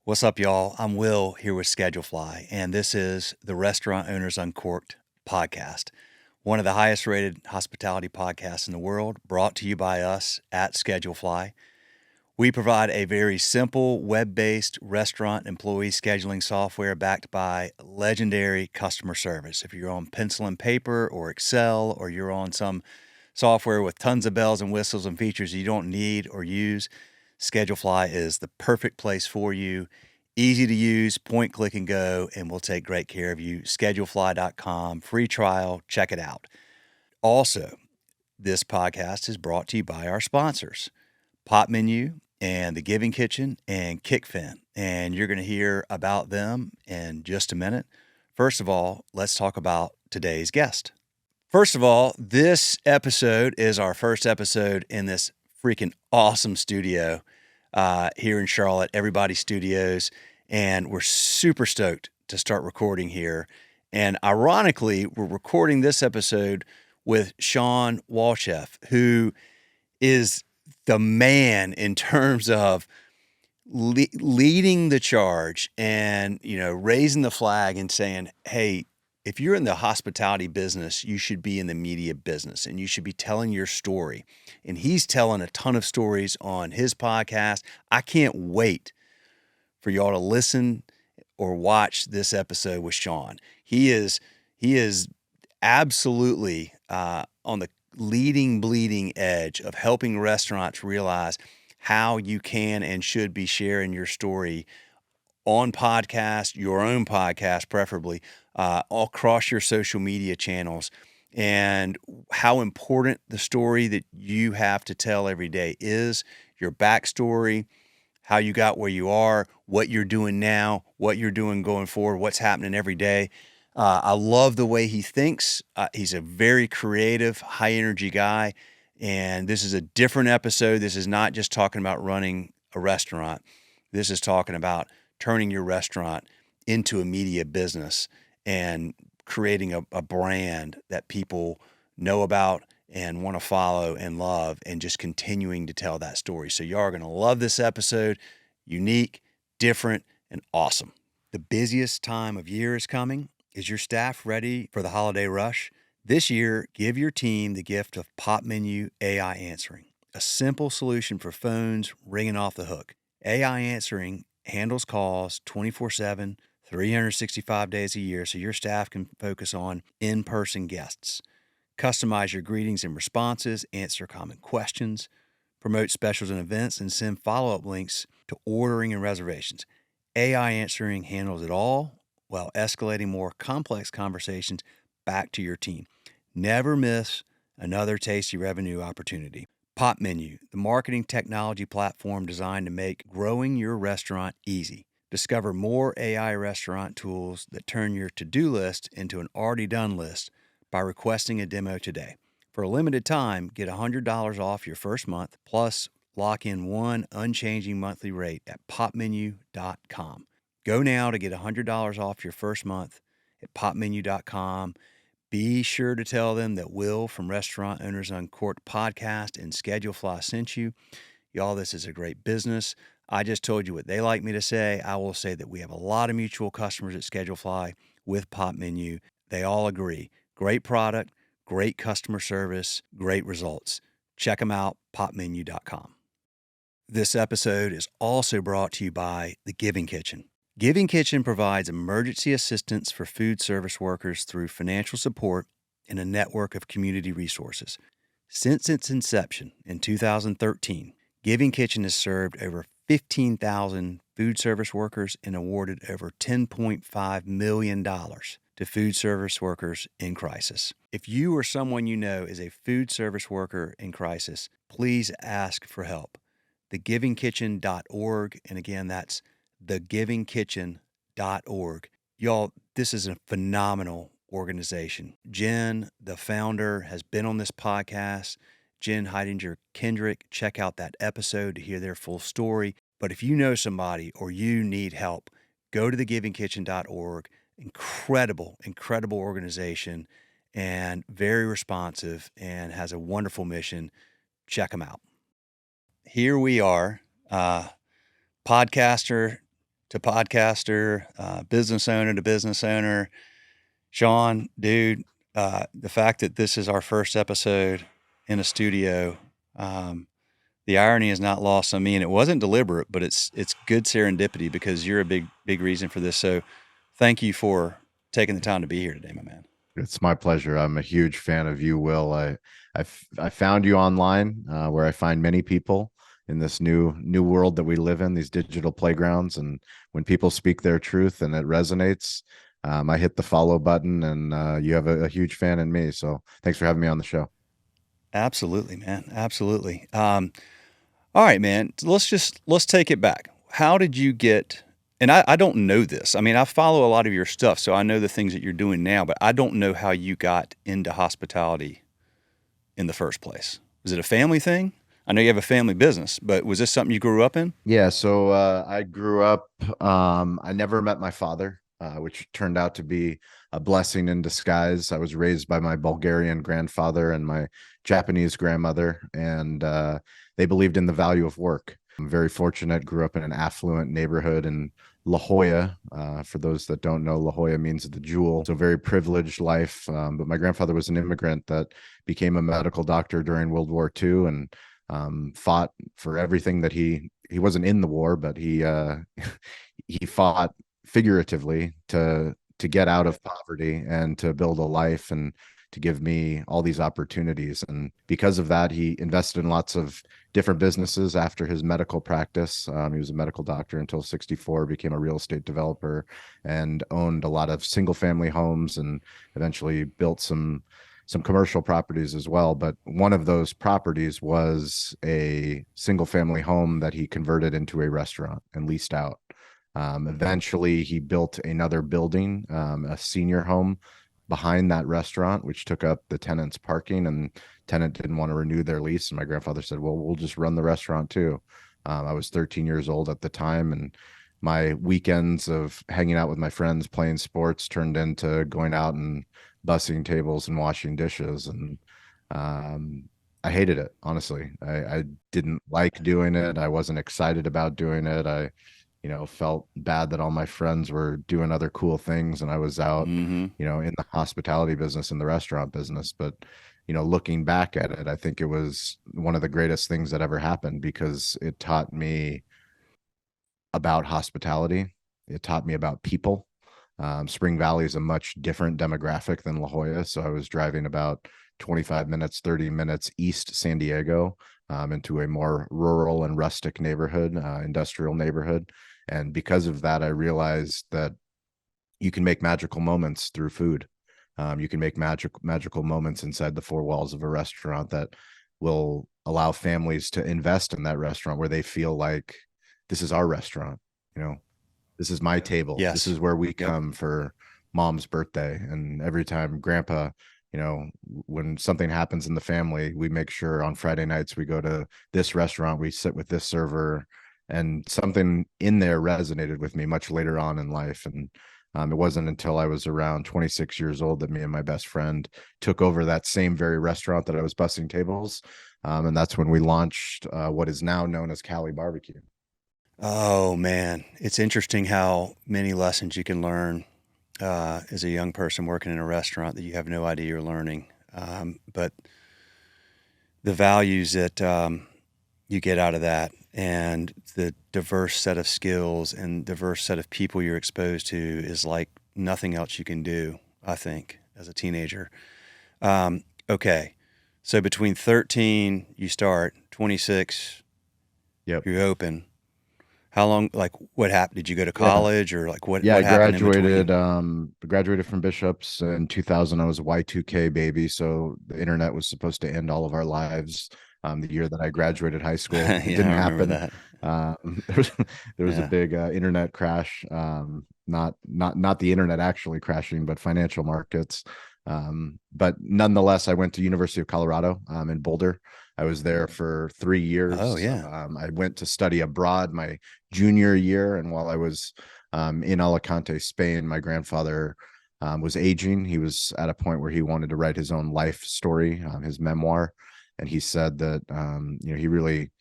What's up, y'all? I'm Will here with Schedulefly, and this is the Restaurant Owners Uncorked podcast, one of the highest rated hospitality podcasts in the world, brought to you by us at Schedulefly. We provide a very simple web-based restaurant employee scheduling software backed by legendary customer service. If you're on pencil and paper or Excel, or you're on some software with tons of bells and whistles and features you don't need or use, Schedulefly is the perfect place for you. Easy to use, point, click, and go, and we'll take great care of you. Schedulefly.com, free trial, check it out. Also, this podcast is brought to you by our sponsors, Pop Menu and The Giving Kitchen and Kickfin, and you're going to hear about them in just a minute. First of all, let's talk about today's guest. First of all, this episode is our first episode in this freaking awesome studio here in Charlotte, Everybody Studios, and we're super stoked to start recording here. And ironically, we're recording this episode with Shawn Walchef, who is the man in terms of leading the charge and, raising the flag and saying, hey, if you're in the hospitality business, you should be in the media business and you should be telling your story. And he's telling a ton of stories on his podcast. I can't wait for y'all to listen or watch this episode with Shawn. He is absolutely on the bleeding edge of helping restaurants realize how you can and should be sharing your story on podcast, your own podcast preferably, all across your social media channels, and how important the story that you have to tell every day is, your backstory, how you got where you are, what you're doing now, what you're doing going forward, what's happening every day. I love the way he thinks. He's a very creative, high-energy guy, and this is a different episode. This is not just talking about running a restaurant. This is talking about turning your restaurant into a media business and creating a brand that people know about and want to follow and love, and just continuing to tell that story. So y'all are going to love this episode. Unique, different, and awesome. The busiest time of year is coming. Is your staff ready for the holiday rush? This year, give your team the gift of Pop Menu AI Answering, a simple solution for phones ringing off the hook. AI Answering handles calls 24/7, 365 days a year, so your staff can focus on in-person guests. Customize your greetings and responses, answer common questions, promote specials and events, and send follow-up links to ordering and reservations. AI Answering handles it all while escalating more complex conversations back to your team. Never miss another tasty revenue opportunity. Pop Menu, the marketing technology platform designed to make growing your restaurant easy. Discover more AI restaurant tools that turn your to-do list into an already done list by requesting a demo today. For a limited time, get $100 off your first month, plus lock in one unchanging monthly rate at popmenu.com. Go now to get $100 off your first month at popmenu.com. Be sure to tell them that Will from Restaurant Owners Uncorked podcast and Schedulefly sent you. Y'all, this is a great business. I just told you what they like me to say. I will say that we have a lot of mutual customers at Schedulefly with Pop Menu. They all agree. Great product, great customer service, great results. Check them out, popmenu.com. This episode is also brought to you by The Giving Kitchen. Giving Kitchen provides emergency assistance for food service workers through financial support and a network of community resources. Since its inception in 2013, Giving Kitchen has served over 15,000 food service workers and awarded over $10.5 million to food service workers in crisis. If you or someone you know is a food service worker in crisis, please ask for help. thegivingkitchen.org, and again, that's thegivingkitchen.org. Y'all, this is a phenomenal organization. Jen, the founder, has been on this podcast. Jen Heidinger Kendrick, check out that episode to hear their full story. But if you know somebody or you need help, go to thegivingkitchen.org. Incredible organization, and very responsive, and has a wonderful mission. Check them out. Here we are, podcaster to podcaster, business owner to business owner. Shawn, dude, the fact that this is our first episode in a studio, um, the irony is not lost on me, and it wasn't deliberate, but it's good serendipity because you're a big reason for this. So, thank you for taking the time to be here today, my man. It's my pleasure. I'm a huge fan of you, Will. I found you online, where I find many people in this new world that we live in, these digital playgrounds. And when people speak their truth and it resonates, I hit the follow button, and you have a huge fan in me. So thanks for having me on the show. Absolutely, man. Absolutely. All right, man. Let's take it back. How did you get? And I don't know this. I mean, I follow a lot of your stuff, so I know the things that you're doing now, but I don't know how you got into hospitality in the first place. Was it a family thing? I know you have a family business, but was this something you grew up in? Yeah, so I grew up, I never met my father, which turned out to be a blessing in disguise. I was raised by my Bulgarian grandfather and my Japanese grandmother, and they believed in the value of work. I'm very fortunate, grew up in an affluent neighborhood in La Jolla. For those that don't know, La Jolla means the jewel. So very privileged life. But my grandfather was an immigrant that became a medical doctor during World War II, and fought for everything that he wasn't in the war, but he fought figuratively to get out of poverty and to build a life and to give me all these opportunities. And because of that, he invested in lots of different businesses after his medical practice. He was a medical doctor until 64, became a real estate developer, and owned a lot of single family homes, and eventually built some commercial properties as well. But one of those properties was a single family home that he converted into a restaurant and leased out. Eventually, he built another building, a senior home behind that restaurant, which took up the tenant's parking, and tenant didn't want to renew their lease. And my grandfather said, well, we'll just run the restaurant too. I was 13 years old at the time, and my weekends of hanging out with my friends playing sports turned into going out and bussing tables and washing dishes. And um, I hated it, honestly. I didn't like doing it. I wasn't excited about doing it. I, felt bad that all my friends were doing other cool things and I was out, Mm-hmm. in the hospitality business, in the restaurant business. But, looking back at it, I think it was one of the greatest things that ever happened because it taught me about hospitality. It taught me about people. Spring Valley is a much different demographic than La Jolla. So I was driving about 25 minutes, 30 minutes east San Diego, into a more rural and rustic neighborhood, industrial neighborhood. And because of that, I realized that you can make magical moments through food. You can make magical moments inside the four walls of a restaurant that will allow families to invest in that restaurant where they feel like this is our restaurant. You know, this is my table. This Yes. is where we Yep. come for mom's birthday. And every time grandpa, when something happens in the family, we make sure on Friday nights we go to this restaurant, we sit with this server, and something in there resonated with me much later on in life. And it wasn't until I was around 26 years old that me and my best friend took over that same very restaurant that I was bussing tables. And that's when we launched what is now known as Cali Barbecue. Oh man, it's interesting how many lessons you can learn as a young person working in a restaurant that you have no idea you're learning. But the values that you get out of that, and the diverse set of skills and diverse set of people you're exposed to, is like nothing else you can do, I think, as a teenager. Okay, so between 13 you start, 26 Yep. you open. How long? Like, what happened? Did you go to Yeah. college, or like Yeah, I what happened in graduated between? graduated from Bishop's in 2000. I was a Y2K baby, so the internet was supposed to end all of our lives the year that I graduated high school. It Yeah, didn't I remember happen. that. There was a Yeah. big internet crash. Not the internet actually crashing, but financial markets. But nonetheless, I went to University of Colorado in Boulder. I was there for 3 years. Oh yeah. I went to study abroad my junior year, and while I was in Alicante, Spain, my grandfather was aging. He was at a point where he wanted to write his own life story, his memoir. And he said that, he really,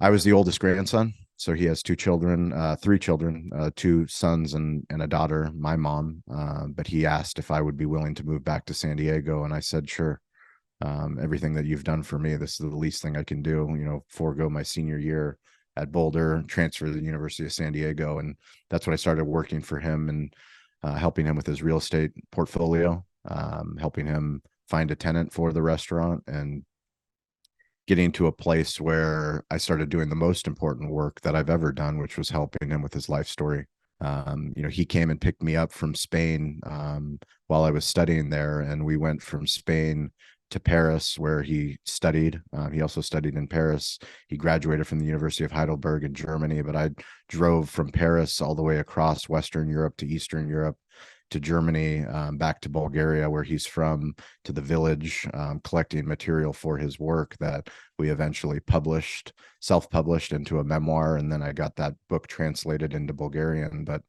I was the oldest grandson. So he has two children, three children, two sons and a daughter, my mom. But he asked if I would be willing to move back to San Diego. And I said, sure. Everything that you've done for me, this is the least thing I can do, forego my senior year at Boulder, transfer to the University of San Diego. And that's when I started working for him and helping him with his real estate portfolio, helping him find a tenant for the restaurant, and getting to a place where I started doing the most important work that I've ever done, which was helping him with his life story. He came and picked me up from Spain while I was studying there, and we went from Spain to Paris, where he studied. He also studied in Paris. He graduated from the University of Heidelberg in Germany, but I drove from Paris all the way across Western Europe to Eastern Europe to Germany, back to Bulgaria, where he's from, to the village, collecting material for his work that we eventually published, self-published into a memoir. And then I got that book translated into Bulgarian. But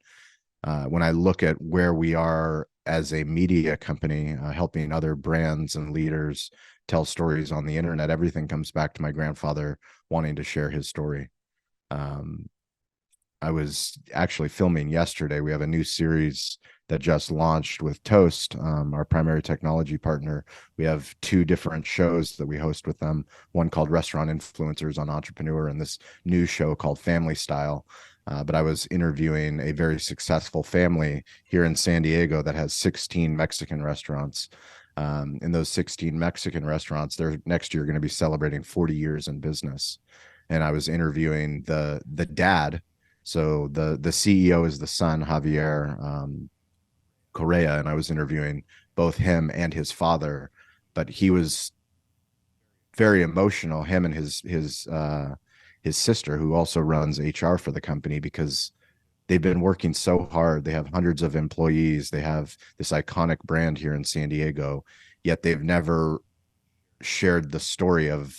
when I look at where we are as a media company, helping other brands and leaders tell stories on the internet, everything comes back to my grandfather wanting to share his story. I was actually filming yesterday. We have a new series that just launched with Toast, our primary technology partner. We have two different shows that we host with them, one called Restaurant Influencers on Entrepreneur, and this new show called Family Style. But I was interviewing a very successful family here in San Diego that has 16 Mexican restaurants. In those 16 Mexican restaurants, they're next year going to be celebrating 40 years in business. And I was interviewing the dad. So the CEO is the son, Javier Correa, and I was interviewing both him and his father. But he was very emotional, him and his sister, who also runs HR for the company, because they've been working so hard. They have hundreds of employees. They have this iconic brand here in San Diego, yet they've never shared the story of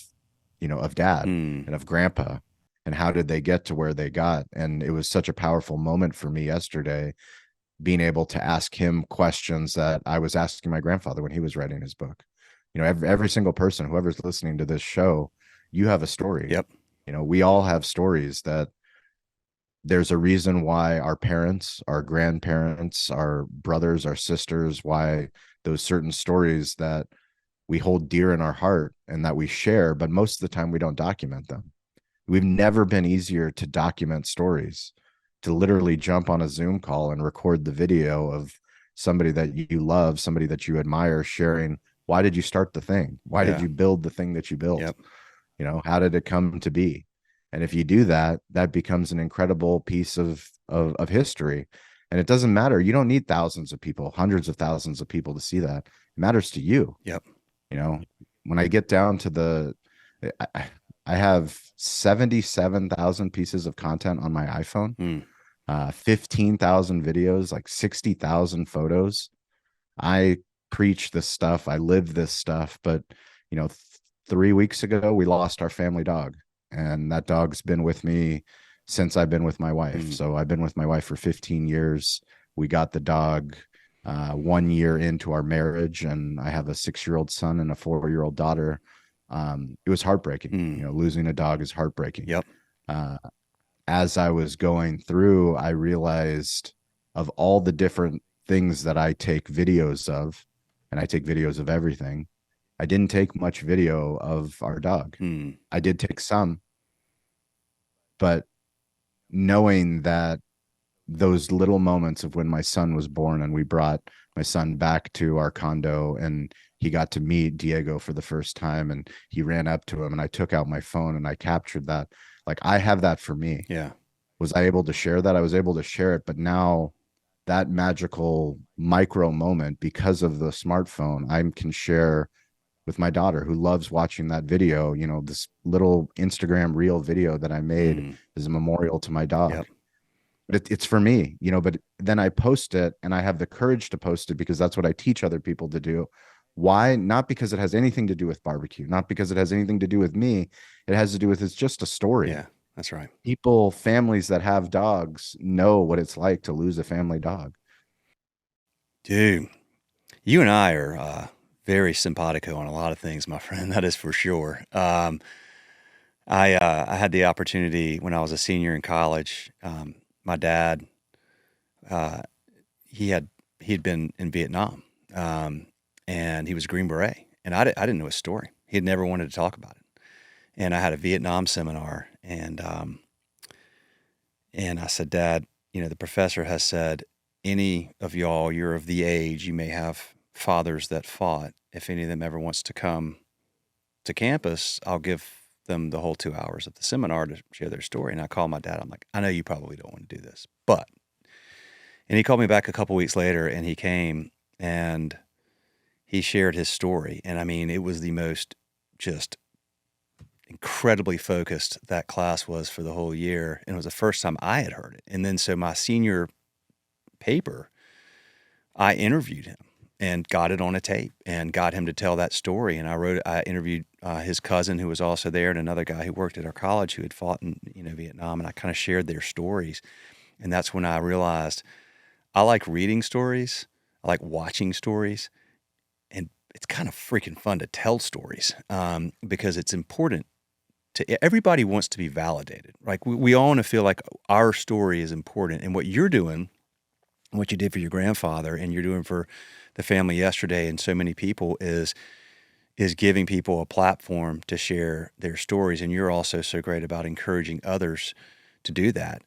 dad and of grandpa, and how did they get to where they got. And it was such a powerful moment for me yesterday, being able to ask him questions that I was asking my grandfather when he was writing his book. Every single person, whoever's listening to this show, you have a story. Yep. We all have stories that there's a reason why our parents, our grandparents, our brothers, our sisters, why those certain stories that we hold dear in our heart and that we share, but most of the time we don't document them. We've never been easier to document stories, to literally jump on a Zoom call and record the video of somebody that you love, somebody that you admire, sharing, why did you start the thing? Why did you build the thing that you built? Yep. How did it come to be? And if you do that, that becomes an incredible piece of history. And it doesn't matter. You don't need thousands of people, hundreds of thousands of people to see that. It matters to you. Yep. When I get down to I have 77,000 pieces of content on my iPhone, 15,000 videos, like 60,000 photos. I preach this stuff. I live this stuff. But, 3 weeks ago, we lost our family dog. And that dog's been with me since I've been with my wife. So I've been with my wife for 15 years. We got the dog 1 year into our marriage, and I have a 6-year-old son and a 4-year-old daughter. It was heartbreaking. Losing a dog is heartbreaking. Yep. As I was going through, I realized, of all the different things that I take videos of, and I take videos of everything, I didn't take much video of our dog. I did take some, but knowing that those little moments of when my son was born and we brought my son back to our condo and he got to meet Diego for the first time and he ran up to him and I took out my phone and I captured that. Like, I have that for me. Yeah. Was I able to share that? I was able to share it, but now that magical micro moment, because of the smartphone, I can share with my daughter, who loves watching that video. This little Instagram reel video that I made is a memorial to my dog. Yep. But it's for me, but then I post it and I have the courage to post it because that's what I teach other people to do. Why? Not because it has anything to do with barbecue, not because it has anything to do with me. It has to do with, it's just a story. Yeah, that's right. People, families that have dogs know what it's like to lose a family dog. Dude, you and I are very simpatico on a lot of things, my friend. That is for sure. I had the opportunity when I was a senior in college. My dad, uh, he had he'd been in Vietnam, um, and he was a Green Beret, and I didn't know his story. He had never wanted to talk about it, and I had a Vietnam seminar, and I said, Dad, the professor has said, any of y'all, you're of the age, you may have fathers that fought. If any of them ever wants to come to campus, I'll give them the whole 2 hours of the seminar to share their story. And I called my dad. I'm like, I know you probably don't want to do this, but, and he called me back a couple weeks later and he came and he shared his story. And I mean, it was the most just incredibly focused that class was for the whole year. And it was the first time I had heard it. And then so my senior paper, I interviewed him and got it on a tape and got him to tell that story. And I interviewed his cousin who was also there and another guy who worked at our college who had fought in, Vietnam. And I kind of shared their stories. And that's when I realized I like reading stories. I like watching stories. And it's kind of freaking fun to tell stories because it's important everybody wants to be validated. Like we all want to feel like our story is important. And what you're doing, what you did for your grandfather and you're doing for the family yesterday and so many people is giving people a platform to share their stories. And you're also so great about encouraging others to do that.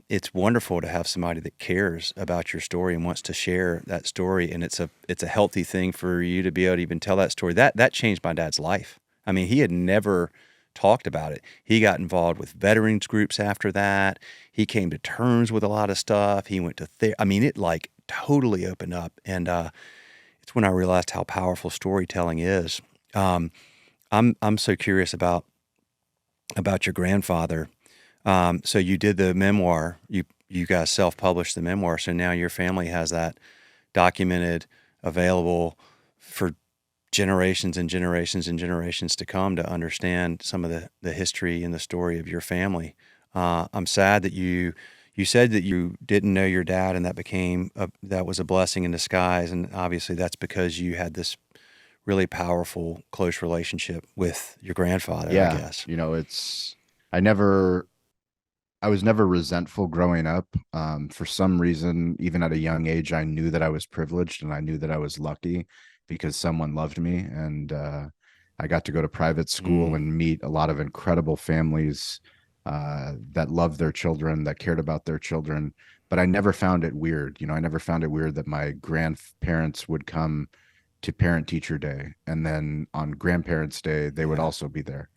It's wonderful to have somebody that cares about your story and wants to share that story. And it's a healthy thing for you to be able to even tell that story. That changed my dad's life. I mean, he had never talked about it. He got involved with veterans groups after that. He came to terms with a lot of stuff. He went to I mean, it like totally opened up. And it's when I realized how powerful storytelling is. Um, I'm so curious about your grandfather. So you did the memoir. You guys self-published the memoir. So now your family has that documented, available for generations and generations and generations to come to understand some of the history and the story of your family. I'm sad that you said that you didn't know your dad and that was a blessing in disguise. And obviously that's because you had this really powerful, close relationship with your grandfather, I Yeah, guess. it's I never I was never resentful growing up. For some reason, even at a young age, I knew that I was privileged and I knew that I was lucky because someone loved me. And I got to go to private school Mm, and meet a lot of incredible families that loved their children, that cared about their children. But I never found it weird. I never found it weird that my grandparents would come to parent teacher day. And then on grandparents day, they would yeah. also be there.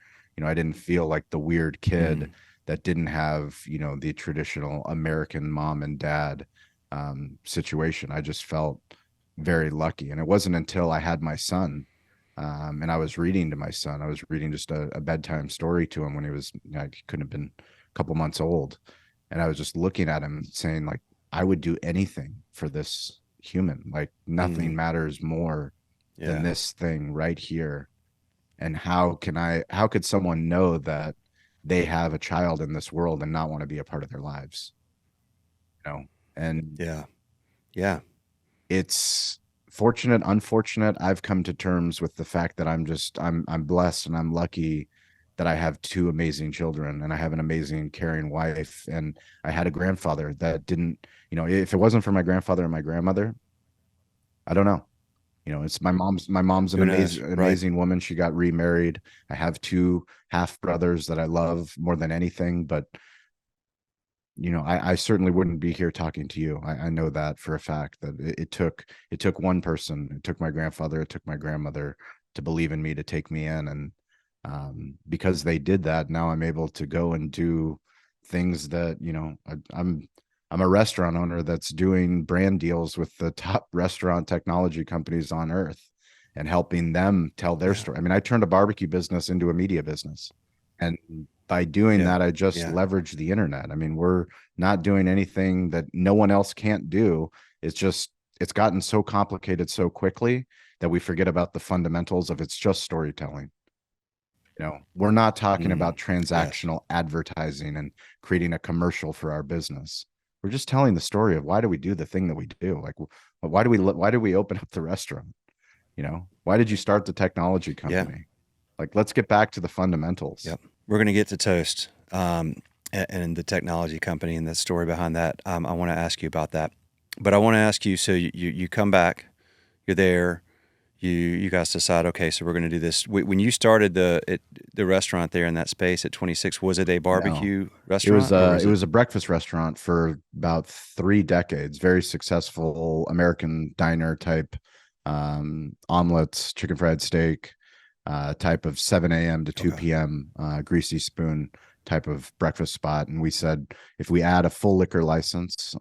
I didn't feel like the weird kid Mm, that didn't have, the traditional American mom and dad situation. I just felt very lucky. And it wasn't until I had my son and I was reading to my son, I was reading just a bedtime story to him when he couldn't have been a couple months old. And I was just looking at him saying, like, I would do anything for this human. Like, nothing mm, matters more than yeah. this thing right here. And how could someone know that they have a child in this world and not want to be a part of their lives? you know and Yeah. Yeah. it's fortunate, unfortunate. I've come to terms with the fact that I'm blessed and I'm lucky that I have two amazing children and I have an amazing caring wife, and I had a grandfather that didn't, if it wasn't for my grandfather and my grandmother, I don't know. It's my mom's an Who knows? amazing Right. amazing woman. She got remarried. I have two half brothers that I love more than anything, but I certainly wouldn't be here talking to you. I know that for a fact that it took one person. It took my grandfather, it took my grandmother to believe in me, to take me in. And because they did that, now I'm able to go and do things that, I'm a restaurant owner that's doing brand deals with the top restaurant technology companies on earth and helping them tell their Yeah. story. I mean, I turned a barbecue business into a media business. And by doing Yeah. that, I just Yeah. leverage the internet. I mean, we're not doing anything that no one else can't do. It's just, it's gotten so complicated so quickly that we forget about the fundamentals of it's just storytelling. We're not talking Mm, about yes. transactional advertising and creating a commercial for our business. We're just telling the story of why do we do the thing that we do? Like, why do we open up the restaurant? Why did you start the technology Yeah. company? Like, let's get back to the fundamentals. Yep. We're going to get to toast, and the technology company and the story behind that. I want to ask you about that, but I want to ask you. So you come back, you're there. You guys decide, okay, so we're going to do this. When you started the restaurant there in that space at 26, was it a No, barbecue restaurant or it was it? was a breakfast restaurant for about 3 decades. Very successful American diner type, omelets, chicken fried steak, type of 7 a.m. to Okay. 2 p.m. Greasy spoon type of breakfast spot. And we said if we add a full liquor license,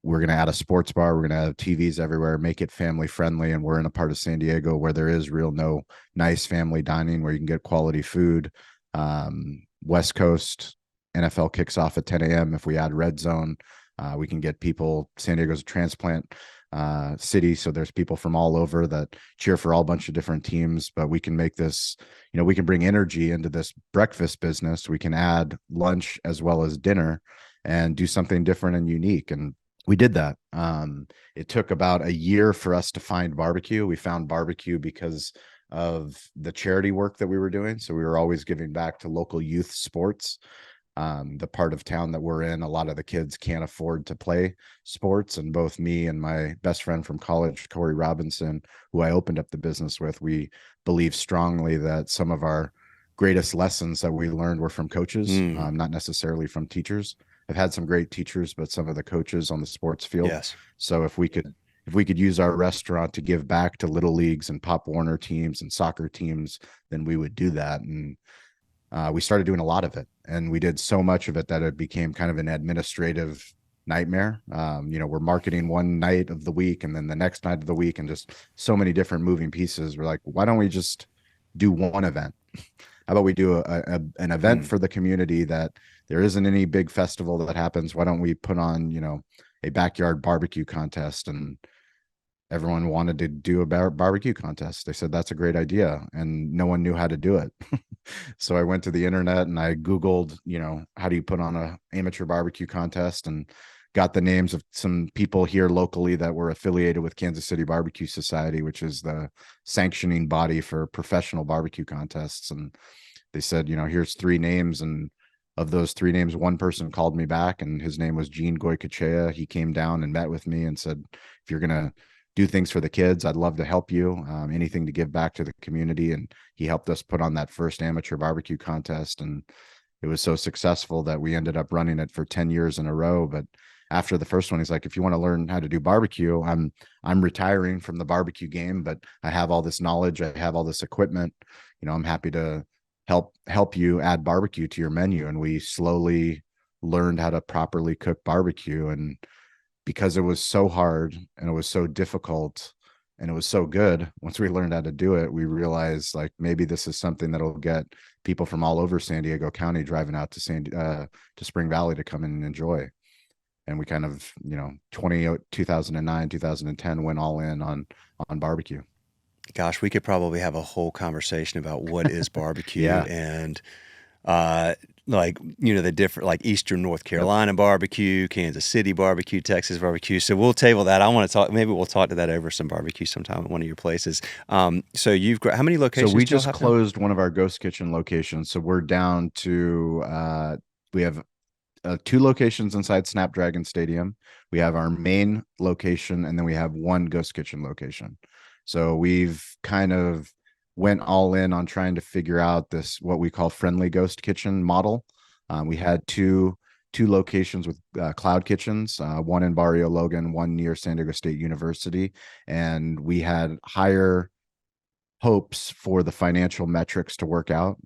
we're going to add a sports bar. We're going to have TVs everywhere, make it family friendly. And we're in a part of San Diego where there is real no nice family dining where you can get quality food. West Coast NFL kicks off at 10 a.m. If we add red zone, we can get people. San Diego's a transplant city, so there's people from all over that cheer for all bunch of different teams. But we can make this, we can bring energy into this breakfast business. We can add lunch as well as dinner and do something different and unique. And we did that. It took about a year for us to find barbecue. We found barbecue because of the charity work that we were doing. So we were always giving back to local youth sports. The part of town that we're in, a lot of the kids can't afford to play sports. And both me and my best friend from college, Corey Robinson, who I opened up the business with, we believe strongly that some of our greatest lessons that we learned were from coaches, Mm, not necessarily from teachers. I've had some great teachers, but some of the coaches on the sports field. yes. So if we could use our restaurant to give back to little leagues and Pop Warner teams and soccer teams, then we would do that. And we started doing a lot of it, and we did so much of it that it became kind of an administrative nightmare. We're marketing one night of the week and then the next night of the week, and just so many different moving pieces. We're like, why don't we just do one event? How about we do an event Mm, for the community that there isn't any big festival that happens? Why don't we put on, a backyard barbecue contest? And everyone wanted to do a barbecue contest. They said that's a great idea, and no one knew how to do it. So I went to the internet and I Googled, how do you put on a amateur barbecue contest, and got the names of some people here locally that were affiliated with Kansas City Barbecue Society, which is the sanctioning body for professional barbecue contests. And they said, here's 3 names. And of those 3 names, one person called me back, and his name was Gene Goycochea. He came down and met with me and said, if you're going to do things for the kids, I'd love to help you. Anything to give back to the community. And he helped us put on that first amateur barbecue contest. And it was so successful that we ended up running it for 10 years in a row. But after the first one, he's like, if you want to learn how to do barbecue, I'm retiring from the barbecue game, but I have all this knowledge, I have all this equipment. I'm happy to help you add barbecue to your menu. And we slowly learned how to properly cook barbecue. And because it was so hard and it was so difficult and it was so good, once we learned how to do it, we realized like maybe this is something that'll get people from all over San Diego County driving out to Spring Valley to come in and enjoy. And we kind of, 2009, 2010 went all in on barbecue. gosh, we could probably have a whole conversation about what is barbecue Yeah. and like the different, like Eastern North Yep. Carolina barbecue, Kansas City barbecue, Texas barbecue. So we'll table that. I want to talk. Maybe we'll talk to that over some barbecue sometime at one of your places. So you've got how many So locations we do y'all just have now? closed one of our ghost kitchen locations. So we're down to we have 2 locations inside Snapdragon Stadium. We have our main location, and then we have one ghost kitchen location. So we've kind of went all in on trying to figure out this what we call friendly ghost kitchen model. We had two locations with cloud kitchens, one in Barrio Logan, one near San Diego State University, and we had higher hopes for the financial metrics to work out.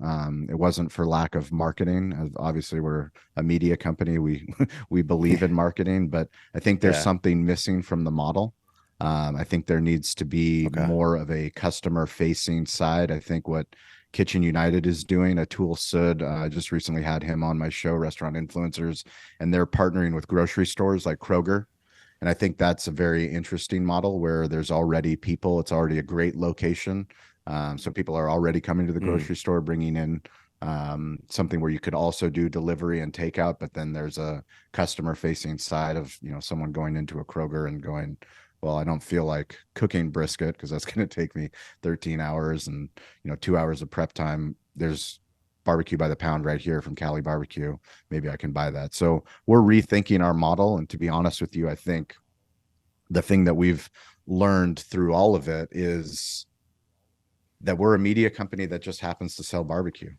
It wasn't for lack of marketing. Obviously, we're a media company. We we believe in marketing, but I think there's Yeah. something missing from the model. I think there needs to be Okay. more of a customer facing side. I think what Kitchen United is doing, Atul Sud, just recently had him on my show, Restaurant Influencers, and they're partnering with grocery stores like Kroger. And I think that's a very interesting model where there's already people, it's already a great location. So people are already coming to the Mm. grocery store, bringing in something where you could also do delivery and takeout, but then there's a customer facing side of, someone going into a Kroger and going, well, I don't feel like cooking brisket because that's going to take me 13 hours and, 2 hours of prep time. There's barbecue by the pound right here from Cali Barbecue. Maybe I can buy that. So we're rethinking our model. And to be honest with you, I think the thing that we've learned through all of it is that we're a media company that just happens to sell barbecue.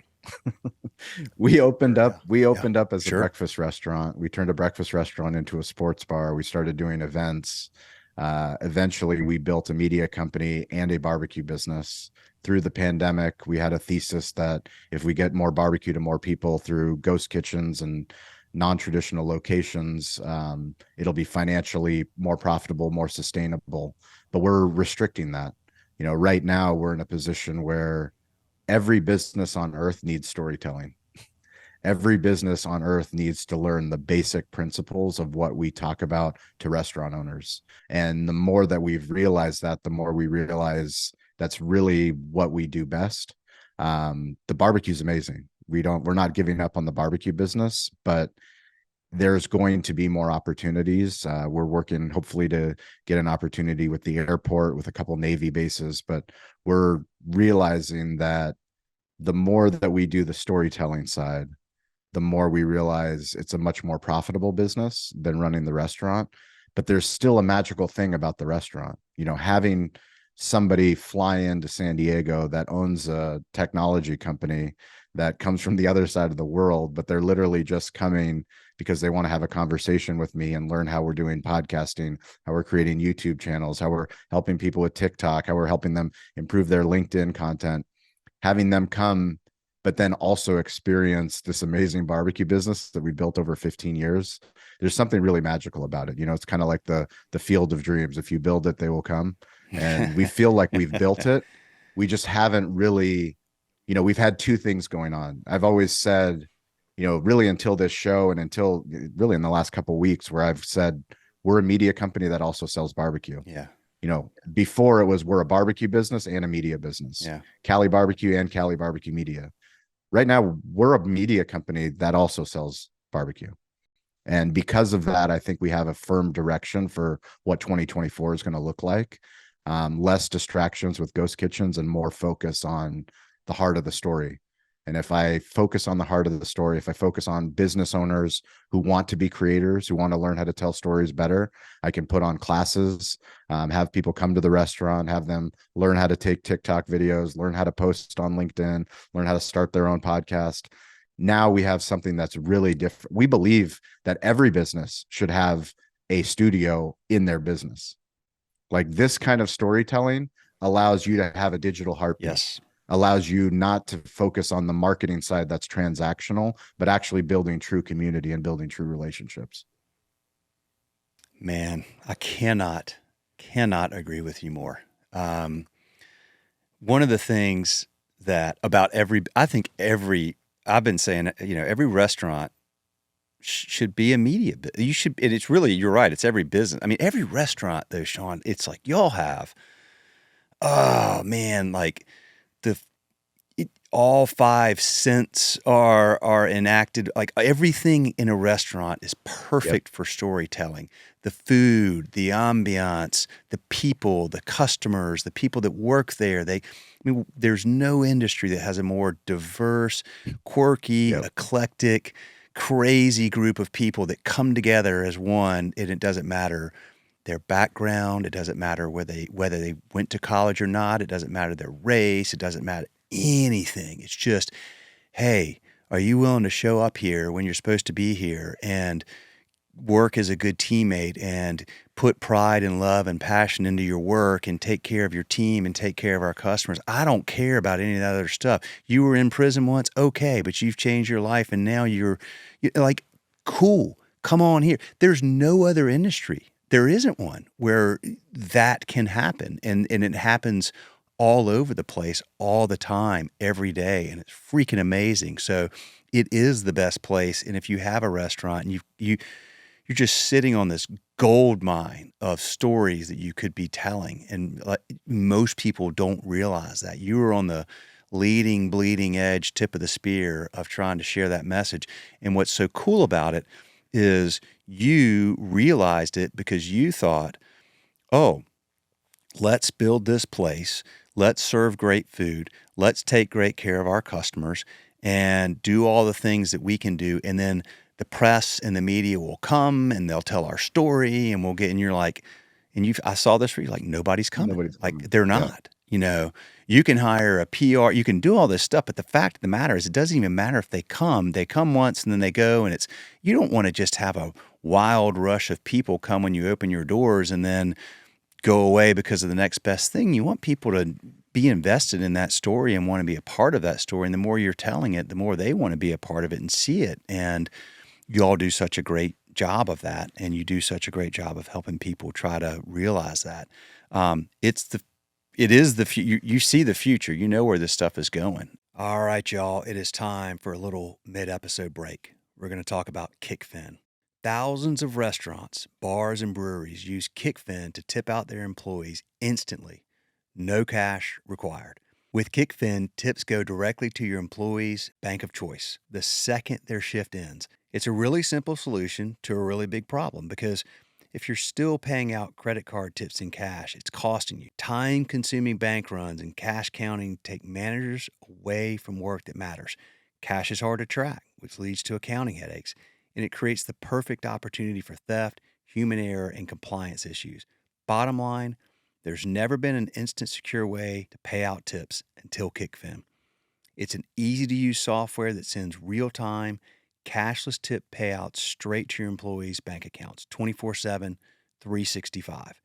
Sure, yeah. We Yeah. opened up as a Sure. breakfast restaurant. We turned a breakfast restaurant into a sports bar. We started doing events. Eventually we built a media company and a barbecue business. Through the pandemic, we had a thesis that if we get more barbecue to more people through ghost kitchens and non-traditional locations, it'll be financially more profitable, more sustainable. But we're restricting that. Right now we're in a position where every business on earth needs storytelling. Every business on earth needs to learn the basic principles of what we talk about to restaurant owners. And the more that we've realized that, the more we realize that's really what we do best. The barbecue is amazing. We're not giving up on the barbecue business, but there's going to be more opportunities. We're working hopefully to get an opportunity with the airport with a couple Navy bases, but we're realizing that the more that we do the storytelling side, the more we realize it's a much more profitable business than running the restaurant. But there's still a magical thing about the restaurant. Having somebody fly into San Diego that owns a technology company that comes from the other side of the world, but they're literally just coming because they want to have a conversation with me and learn how we're doing podcasting, how we're creating YouTube channels, how we're helping people with TikTok, how we're helping them improve their LinkedIn content. Having them come, but then also experience this amazing barbecue business that we built over 15 years. There's something really magical about it. It's kind of like the field of dreams. If you build it, they will come. And we feel like we've built it. We just haven't really, we've had two things going on. I've always said, really until this show and until really in the last couple of weeks where I've said, we're a media company that also sells barbecue. Yeah. Before it was we're a barbecue business and a media business. Yeah. Cali Barbecue and Cali Barbecue Media. Right now, we're a media company that also sells barbecue. And because of that, I think we have a firm direction for what 2024 is going to look like. Less distractions with ghost kitchens and more focus on the heart of the story. And if I focus on the heart of the story, if I focus on business owners who want to be creators, who want to learn how to tell stories better, I can put on classes, have people come to the restaurant, have them learn how to take TikTok videos, learn how to post on LinkedIn, learn how to start their own podcast. Now we have something that's really different. We believe that every business should have a studio in their business. Like this kind of storytelling allows you to have a digital heartbeat. Yes. Allows you not to focus on the marketing side that's transactional, but actually building true community and building true relationships. Man, I cannot agree with you more. One of the things that about I've been saying, every restaurant should be a media. You should, and it's really, you're right. It's every business. I mean, every restaurant though, Shawn, it's like y'all have, oh man, like the all five sense are enacted. Like everything in a restaurant is perfect for storytelling. The food, the ambiance, the people, the customers, the people that work there. There's no industry that has a more diverse, quirky, eclectic, crazy group of people that come together as one, and it doesn't matter their background. It doesn't matter whether they went to college or not. It doesn't matter their race. It doesn't matter anything. It's just, hey, are you willing to show up here when you're supposed to be here and work as a good teammate and put pride and love and passion into your work and take care of your team and take care of our customers? I don't care about any of that other stuff. You were in prison once, okay, but you've changed your life and now you're like, cool, come on here. There's no other industry. There isn't one where that can happen. And it happens all over the place, all the time, every day. And it's freaking amazing. So it is the best place. And if you have a restaurant and you're just sitting on this gold mine of stories that you could be telling. And most people don't realize that. You are on the leading, bleeding edge, tip of the spear of trying to share that message. And what's so cool about it is you realized it because you thought, oh, let's build this place. Let's serve great food. Let's take great care of our customers. and do all the things that we can do. And then the press and the media will come and they'll tell our story and we'll get, and you're like, and I saw this for you, like, nobody's coming. Nobody's Like, coming. they're Yeah. not, you can hire a PR, you can do all this stuff, but the fact of the matter is it doesn't even matter if they come once and then they go. And you don't want to just have a wild rush of people come when you open your doors and then go away because of the next best thing. You want people to be invested in that story and want to be a part of that story. And the more you're telling it, the more they want to be a part of it and see it. And you all do such a great job of that. And you do such a great job of helping people try to realize that. It is you see the future, you know where this stuff is going. All right, y'all, it is time for a little mid-episode break. We're going to talk about Kickfin. Thousands of restaurants, bars, and breweries use Kickfin to tip out their employees instantly. No cash required. With Kickfin, tips go directly to your employees' bank of choice the second their shift ends. It's a really simple solution to a really big problem because if you're still paying out credit card tips in cash, it's costing you. Time-consuming bank runs and cash counting take managers away from work that matters. Cash is hard to track, which leads to accounting headaches, and it creates the perfect opportunity for theft, human error, and compliance issues. Bottom line, there's never been an instant secure way to pay out tips until Kickfin. It's an easy-to-use software that sends real-time, cashless tip payouts straight to your employees' bank accounts 24/7, 365.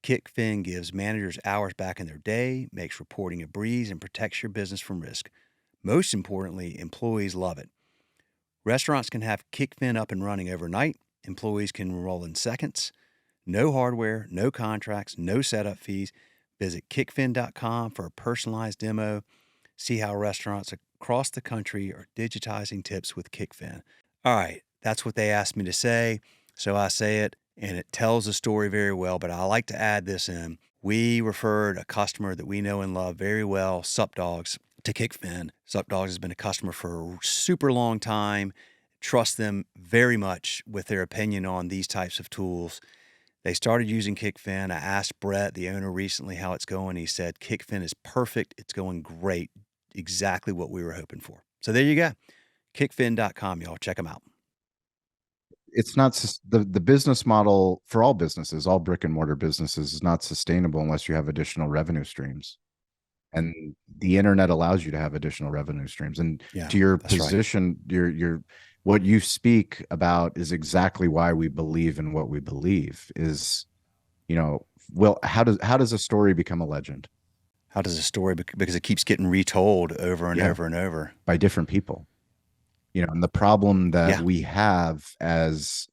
Kickfin gives managers hours back in their day, makes reporting a breeze, and protects your business from risk. Most importantly, employees love it. Restaurants can have Kickfin up and running overnight. Employees can enroll in seconds. No hardware, no contracts, no setup fees. Visit kickfin.com for a personalized demo. See how restaurants across the country are digitizing tips with Kickfin. All right, that's what they asked me to say, so I say it, and it tells the story very well, but I like to add this in. We referred a customer that we know and love very well, Sup Dogs, to Kickfin. Sup Dogs has been a customer for a super long time. Trust them very much with their opinion on these types of tools. They started using Kickfin. I asked Brett, the owner, recently how it's going. He said, Kickfin is perfect. It's going great. Exactly what we were hoping for. So there you go. Kickfin.com, y'all. Check them out. It's not the business model for all businesses, all brick and mortar businesses, is not sustainable unless you have additional revenue streams. And the internet allows you to have additional revenue streams. And Yeah, to your that's right. position, your what you speak about is exactly why we believe in what we believe is, well, how does a story become a legend? How does a story, because it keeps getting retold over and Yeah, over and over. by different people. And the problem that Yeah. we have as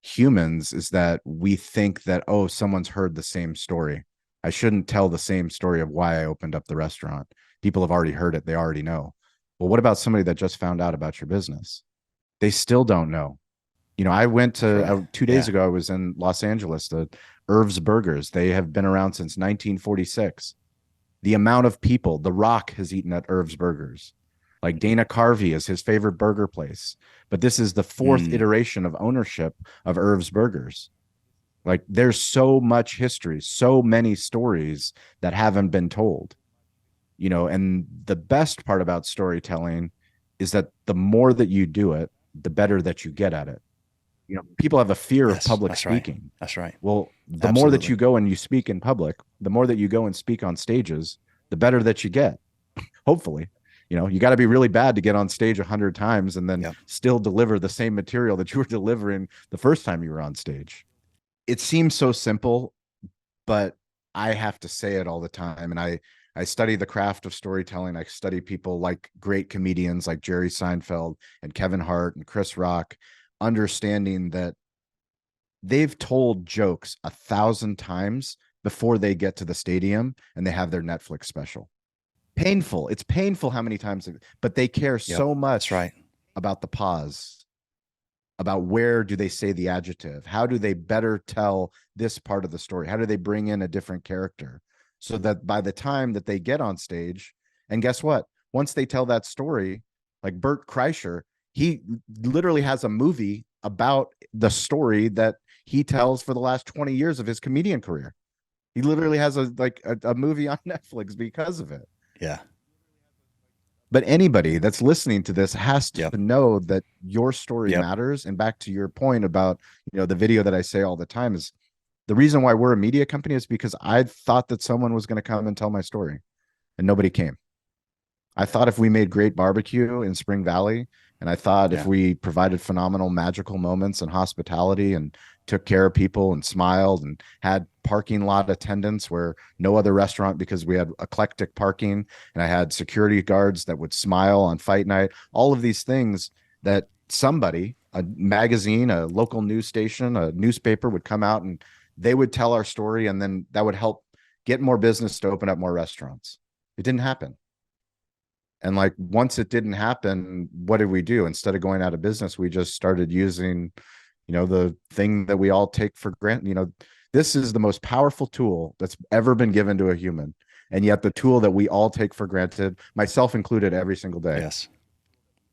humans is that we think that, oh, someone's heard the same story. I shouldn't tell the same story of why I opened up the restaurant. People have already heard it. They already know. Well, what about somebody that just found out about your business? They still don't know. I went That's right. to 2 days Yeah. ago, I was in Los Angeles, the Irv's Burgers. They have been around since 1946. The amount of people The Rock has eaten at Irv's Burgers. Like Dana Carvey is his favorite burger place. But this is the fourth iteration of ownership of Irv's Burgers. Like there's so much history, so many stories that haven't been told. And the best part about storytelling is that the more that you do it, the better that you get at it. People have a fear of Yes, public that's right. speaking. That's right. Well, the more that Absolutely. you go and you speak in public, the more that you go and speak on stages, the better that you get. Hopefully, you got to be really bad to get on stage 100 times and then Yep. still deliver the same material that you were delivering the first time you were on stage. It seems so simple, but I have to say it all the time. And I study the craft of storytelling. I study people like great comedians like Jerry Seinfeld and Kevin Hart and Chris Rock, understanding that they've told jokes 1,000 times before they get to the stadium and they have their Netflix special. Painful. It's painful how many times, but they care Yep. so That's much right. about the pause, about where do they say the adjective? How do they better tell this part of the story? How do they bring in a different character so that by the time that they get on stage, and guess what? Once they tell that story, like Bert Kreischer, he literally has a movie about the story that he tells for the last 20 years of his comedian career. He literally has a movie on Netflix because of it. Yeah. But anybody that's listening to this has Yep. to know that your story Yep. matters. And back to your point about, the video that I say all the time is the reason why we're a media company is because I thought that someone was going to come and tell my story and nobody came. I thought if we made great barbecue in Spring Valley, and I thought if Yeah. we provided phenomenal magical moments and hospitality and took care of people and smiled and had parking lot attendants where no other restaurant, because we had eclectic parking, and I had security guards that would smile on fight night, all of these things that somebody, a magazine, a local news station, a newspaper would come out and they would tell our story, and then that would help get more business to open up more restaurants. It didn't happen. And like once it didn't happen, what did we do? Instead of going out of business, we just started using, the thing that we all take for granted. This is the most powerful tool that's ever been given to a human. And yet the tool that we all take for granted, myself included, every single day. Yes.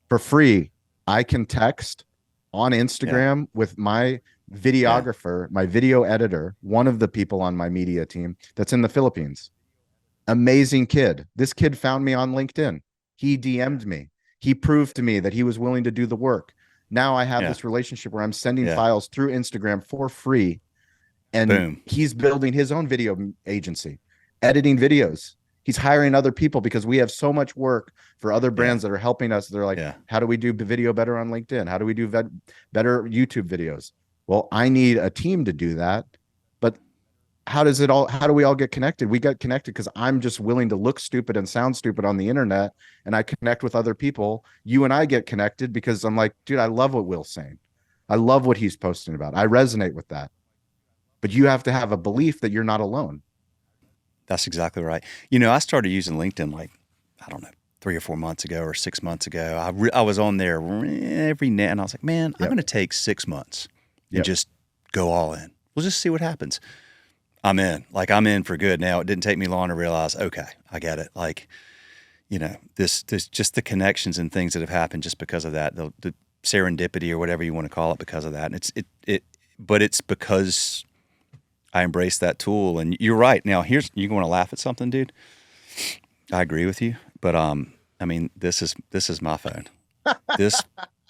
For free, I can text on Yeah. Instagram with my Yeah. videographer, my video editor, one of the people on my media team that's in the Philippines. Amazing kid. This kid found me on LinkedIn. He DM'd me. He proved to me that he was willing to do the work. Now I have Yeah. this relationship where I'm sending Yeah. files through Instagram for free, and Boom. he's building his own video agency, editing videos. He's hiring other people because we have so much work for other Yeah. brands that are helping us. They're like, Yeah. how do we do video better on LinkedIn? How do we do better YouTube videos? Well, I need a team to do that. But how do we all get connected? We got connected because I'm just willing to look stupid and sound stupid on the internet, and I connect with other people. You and I get connected because I'm like, dude, I love what Will's saying. I love what he's posting about. I resonate with that. But you have to have a belief that you're not alone. That's exactly right. I started using LinkedIn like, I don't know, 3 or 4 months ago or 6 months ago. I was on there every night, and I was like, man, I'm Yep. going to take 6 months and Yep. just go all in. We'll just see what happens. I'm in. Like, I'm in for good now. It didn't take me long to realize, okay, I get it. Like, this just the connections and things that have happened just because of that, the serendipity or whatever you want to call it, because of that. And but it's because I embraced that tool. And you're right. Now, you want to laugh at something, dude. I agree with you, but I mean, this is my phone. This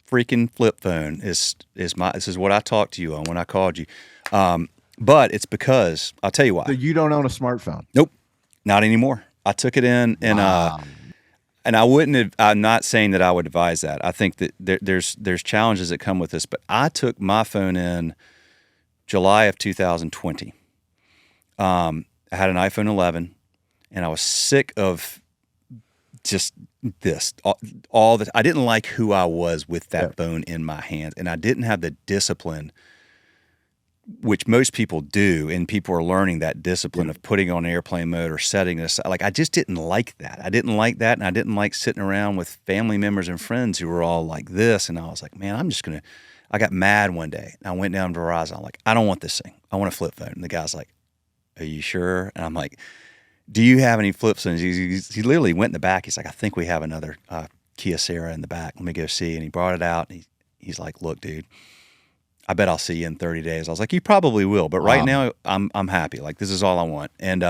freaking flip phone this is what I talked to you on when I called you. But it's because I'll tell you So why. you don't own a smartphone. Nope, not anymore. I took it in, Wow. and I wouldn't have. I'm not saying that I would advise that. I think that there's challenges that come with this. But I took my phone in July of 2020. I had an iPhone 11, and I was sick of just this all that. I didn't like who I was with Yeah. that phone in my hands, and I didn't have the discipline, which most people do, and people are learning that discipline Yeah. of putting on airplane mode or setting this. Like, I just didn't like that. I didn't like that, and I didn't like sitting around with family members and friends who were all like this. And I was like, man, I got mad one day. I went down to Verizon. I'm like, I don't want this thing. I want a flip phone. And the guy's like, are you sure? And I'm like, do you have any flip phones? He literally went in the back. He's like, I think we have another Kia Sera in the back. Let me go see. And he brought it out. And he's like, look, dude, I bet I'll see you in 30 days. I was like, you probably will, but right Wow. now I'm happy. Like, this is all I want. And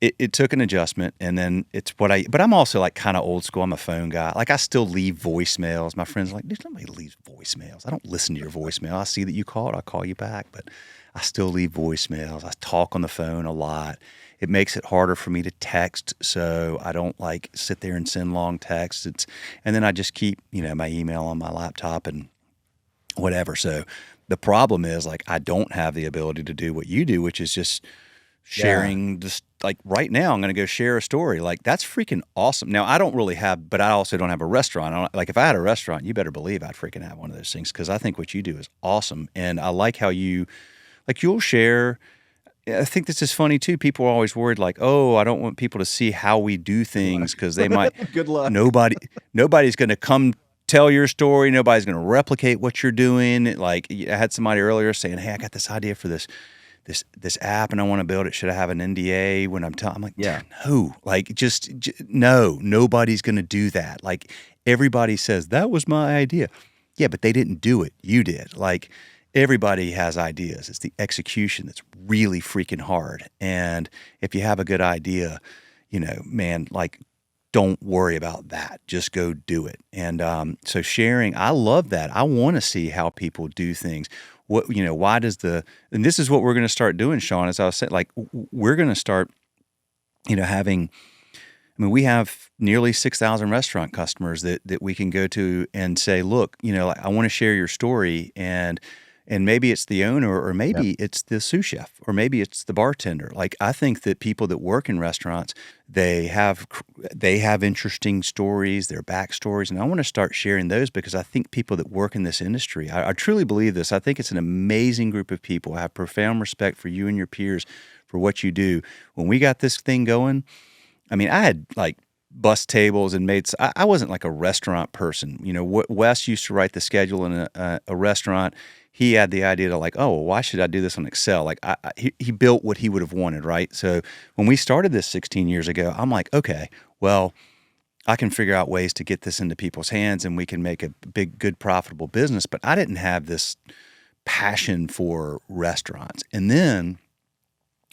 it took an adjustment, and then but I'm also like kind of old school. I'm a phone guy. Like, I still leave voicemails. My friends are like, dude, nobody leaves voicemails. I don't listen to your voicemail. I see that you called. I'll call you back, but I still leave voicemails. I talk on the phone a lot. It makes it harder for me to text, so I don't like sit there and send long texts. And then I just keep, my email on my laptop and whatever. So the problem is, like, I don't have the ability to do what you do, which is just Yeah. sharing. Just like right now, I'm going to go share a story. Like, that's freaking awesome. Now, I don't really have, but I also don't have a restaurant. Like, if I had a restaurant, you better believe I'd freaking have one of those things, because I think what you do is awesome. And I like how you'll share. I think this is funny too. People are always worried, like, oh, I don't want people to see how we do Good luck. things, because they might, Good luck. nobody's going to come tell your story. Nobody's going to replicate what you're doing. Like, I had somebody earlier saying, hey, I got this idea for this app and I want to build it. Should I have an NDA when I'm telling? I'm like, Yeah. no, like, no, nobody's going to do that. Like, everybody says that was my idea. Yeah, but they didn't do it. You did. Like, everybody has ideas. It's the execution that's really freaking hard. And if you have a good idea, man, like, don't worry about that. Just go do it. And so sharing, I love that. I want to see how people do things. What, why does and this is what we're going to start doing, Shawn, as I was saying, like we're going to start, having, we have nearly 6,000 restaurant customers that we can go to and say, look, like, I want to share your story, and maybe it's the owner, or Yep. maybe it's the sous chef, or maybe it's the bartender. Like, I think that people that work in restaurants, they have interesting stories, their backstories, and I want to start sharing those, because I think people that work in this industry, I truly believe this. I think it's an amazing group of people. I have profound respect for you and your peers for what you do. When we got this thing going, I had like bus tables and made. I wasn't like a restaurant person. Wes used to write the schedule in a restaurant. He had the idea to like, oh, well, why should I do this on Excel? Like he built what he would have wanted, right? So when we started this 16 years ago, I'm like, okay, well, I can figure out ways to get this into people's hands, and we can make a big, good, profitable business. But I didn't have this passion for restaurants. And then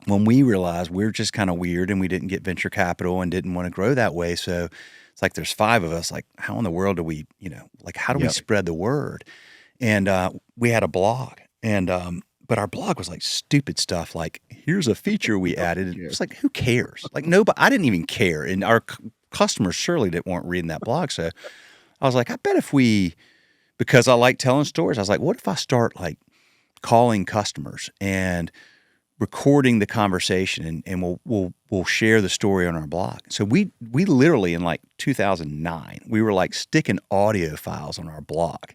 when we realized we're just kind of weird and we didn't get venture capital and didn't want to grow that way. So it's like, there's 5 of us. Like, how in the world do we, like, how do we Yep. spread the word? And we had a blog, and but our blog was like stupid stuff. Like, here's a feature we added. It's like, who cares? Like, nobody. I didn't even care, and our customers surely weren't reading that blog. So I was like, I bet if because I like telling stories, I was like, what if I start like calling customers and recording the conversation, and we'll share the story on our blog. So we literally, in like 2009, we were like sticking audio files on our blog,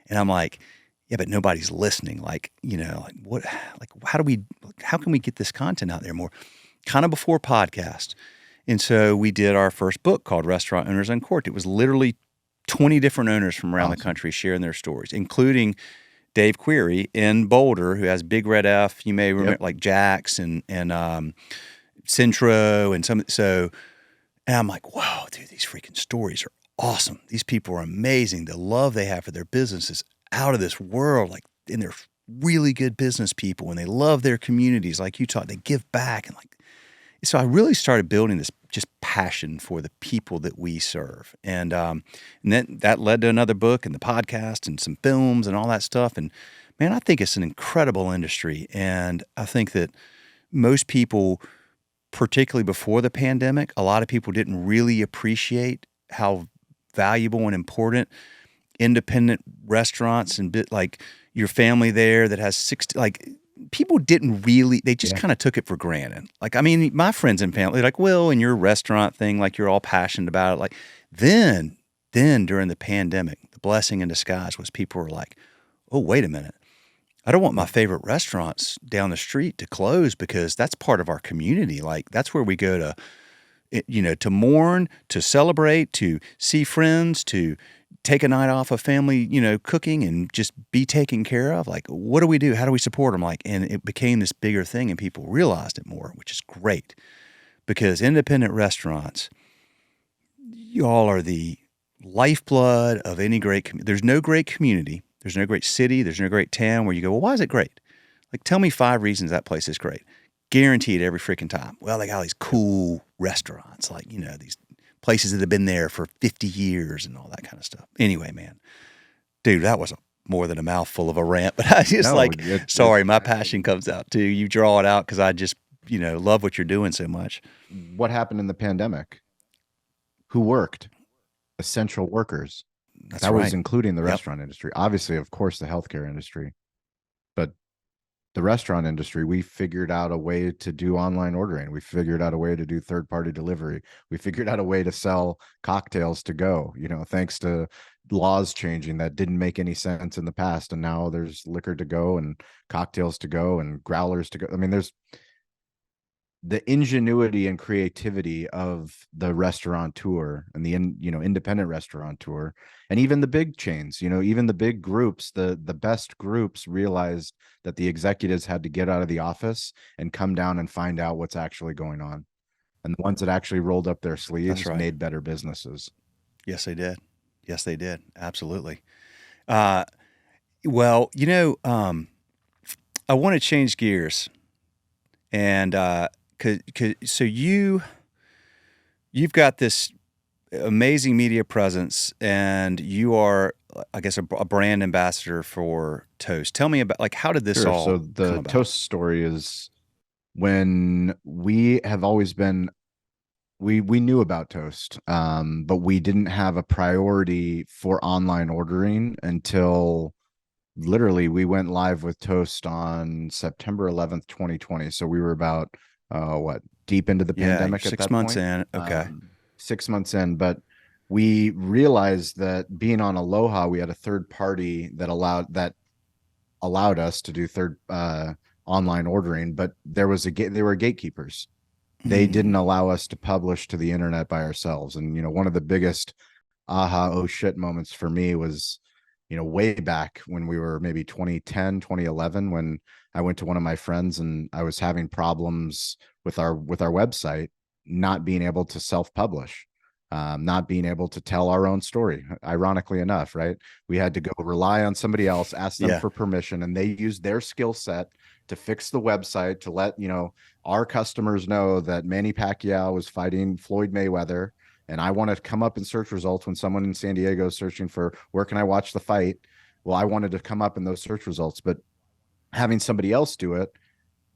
and I'm like, yeah, but nobody's listening. Like, like what, like how can we get this content out there more? Kind of before podcast. And so we did our first book called Restaurant Owners Uncorked. It was literally 20 different owners from around the country sharing their stories, including Dave Query in Boulder, who has Big Red F. You may remember, like Jack's and Centro and some. So, and I'm like, wow, dude, these freaking stories are awesome. These people are amazing. The love they have for their business is out of this world. Like, and they're really good business people, and they love their communities. Like you taught, they give back, and like. So I really started building this just passion for the people that we serve, and then that led to another book and the podcast and some films and all that stuff. And man, I think it's an incredible industry, and I think that most people, particularly before the pandemic, a lot of people didn't really appreciate how valuable and important independent restaurants and like your family there that has 60, like people didn't really, they just kind of took it for granted. Like, my friends and family, like, well, in your restaurant thing, like you're all passionate about it. Like then during the pandemic, the blessing in disguise was people were like, oh, wait a minute. I don't want my favorite restaurants down the street to close, because that's part of our community. Like, that's where we go to mourn, to celebrate, to see friends, to take a night off of family, cooking and just be taken care of. Like, what do we do? How do we support them? Like, and it became this bigger thing, and people realized it more, which is great, because independent restaurants, y'all are the lifeblood of any great community. There's no great community. There's no great city. There's no great town where you go, well, why is it great? Like, tell me 5 reasons that place is great. Guaranteed every freaking time. Well, they got all these cool restaurants, like, these places that have been there for 50 years and all that kind of stuff. Anyway, man, dude, that was more than a mouthful of a rant, but I just sorry, my passion comes out too. You draw it out because I just, love what you're doing so much. What happened in the pandemic? Who worked? Essential workers. That's that right. was including the Yep. restaurant industry. Obviously, of course, the healthcare industry, but the restaurant industry, we figured out a way to do online ordering. We figured out a way to do third-party delivery. We figured out a way to sell cocktails to go, thanks to laws changing that didn't make any sense in the past. And now there's liquor to go and cocktails to go and growlers to go. There's the ingenuity and creativity of the restaurateur and the independent restaurateur, and even the big chains, even the big groups, the best groups realized that the executives had to get out of the office and come down and find out what's actually going on, and the ones that actually rolled up their sleeves made better businesses. Yes, they did. Yes, they did. Absolutely. Well, I want to change gears, and so you've got this amazing media presence, and you are, I guess, a brand ambassador for Toast. Tell me about, like, how did this Sure. So all come the about? Toast story is when we have always been we knew about Toast, but we didn't have a priority for online ordering until literally we went live with Toast on September 11th, 2020. So we were about what, deep into the Yeah, you're pandemic at 6 months that point. in. Okay. Um, 6 months in, but we realized that being on Aloha, we had a third party that allowed us to do third online ordering, but they were gatekeepers. They didn't Mm, allow us to publish to the internet by ourselves. And one of the biggest aha oh shit moments for me was way back when we were maybe 2010, 2011, when I went to one of my friends and I was having problems with our website, not being able to self-publish, not being able to tell our own story. Ironically enough, right? We had to go rely on somebody else, ask them yeah. for permission, and they used their skill set to fix the website, to let our customers know that Manny Pacquiao was fighting Floyd Mayweather, and I want to come up in search results when someone in San Diego is searching for where can I watch the fight. Well, I wanted to come up in those search results, but having somebody else do it,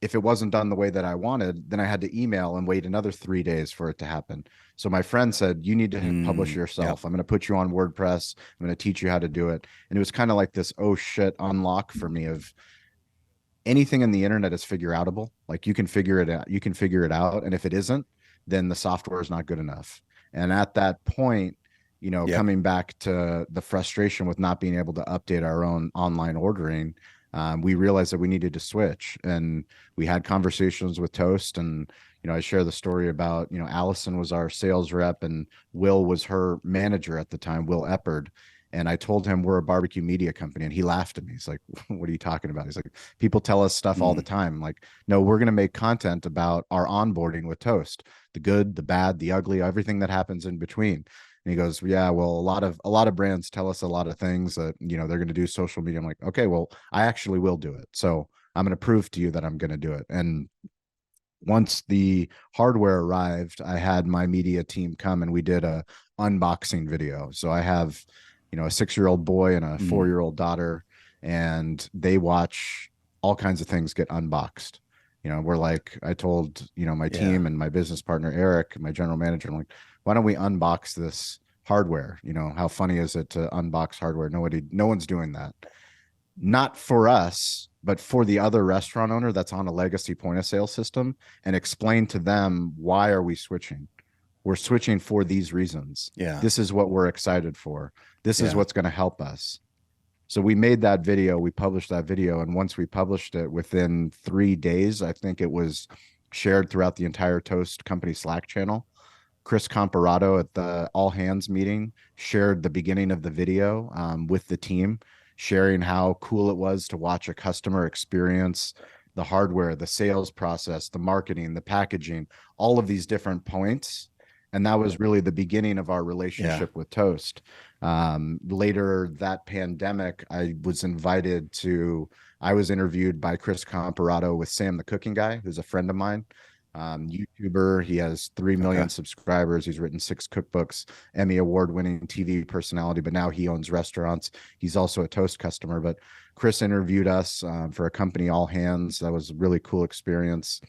if it wasn't done the way that I wanted, then I had to email and wait another 3 days for it to happen. So my friend said, "You need to publish Yep. yourself. I'm going to put you on WordPress. I'm going to teach you how to do it." And it was kind of like this oh shit unlock for me of anything in the internet is figure outable. Like, you can figure it out. You can figure it out. And if it isn't, then the software is not good enough. And at that point, Yep. coming back to the frustration with not being able to update our own online ordering, we realized that we needed to switch. And we had conversations with Toast. And, I share the story about, Allison was our sales rep and Will was her manager at the time, Will Eppard. And I told him we're a barbecue media company, and he laughed at me. He's like, "What are you talking about?" He's like, "People tell us stuff all the Mm, time. Like, no, we're going to make content about our onboarding with Toast, the good, the bad, the ugly, everything that happens in between." And he goes, "Yeah, well, a lot of brands tell us a lot of things that they're going to do social media." I'm like, "Okay, well, I actually will do it. So I'm going to prove to you that I'm going to do it." And once the hardware arrived, I had my media team come and we did a unboxing video. So I have, a 6-year-old boy and a mm, 4-year-old daughter, and they watch all kinds of things get unboxed. We're like, I told, my yeah. team and my business partner, Eric, my general manager, I'm like, why don't we unbox this hardware? How funny is it to unbox hardware? No one's doing that, not for us, but for the other restaurant owner that's on a legacy point of sale system, and explain to them, why are we switching? We're switching for these reasons. Yeah. This is what we're excited for. This is Yeah. what's going to help us. So we made that video, we published that video, and once we published it, within 3 days, I think it was shared throughout the entire Toast company Slack channel. Chris Comparato at the all hands meeting shared the beginning of the video with the team, sharing how cool it was to watch a customer experience the hardware, the sales process, the marketing, the packaging, all of these different points. And that was really the beginning of our Yeah. relationship with Toast. Later that pandemic, I was interviewed by Chris Comparato with Sam the Cooking Guy, who's a friend of mine, YouTuber. He has 3 Okay. million subscribers. He's written 6 cookbooks, Emmy award-winning TV personality, but now he owns restaurants. He's also a Toast customer. But Chris interviewed us for a company, All Hands. That was a really cool experience.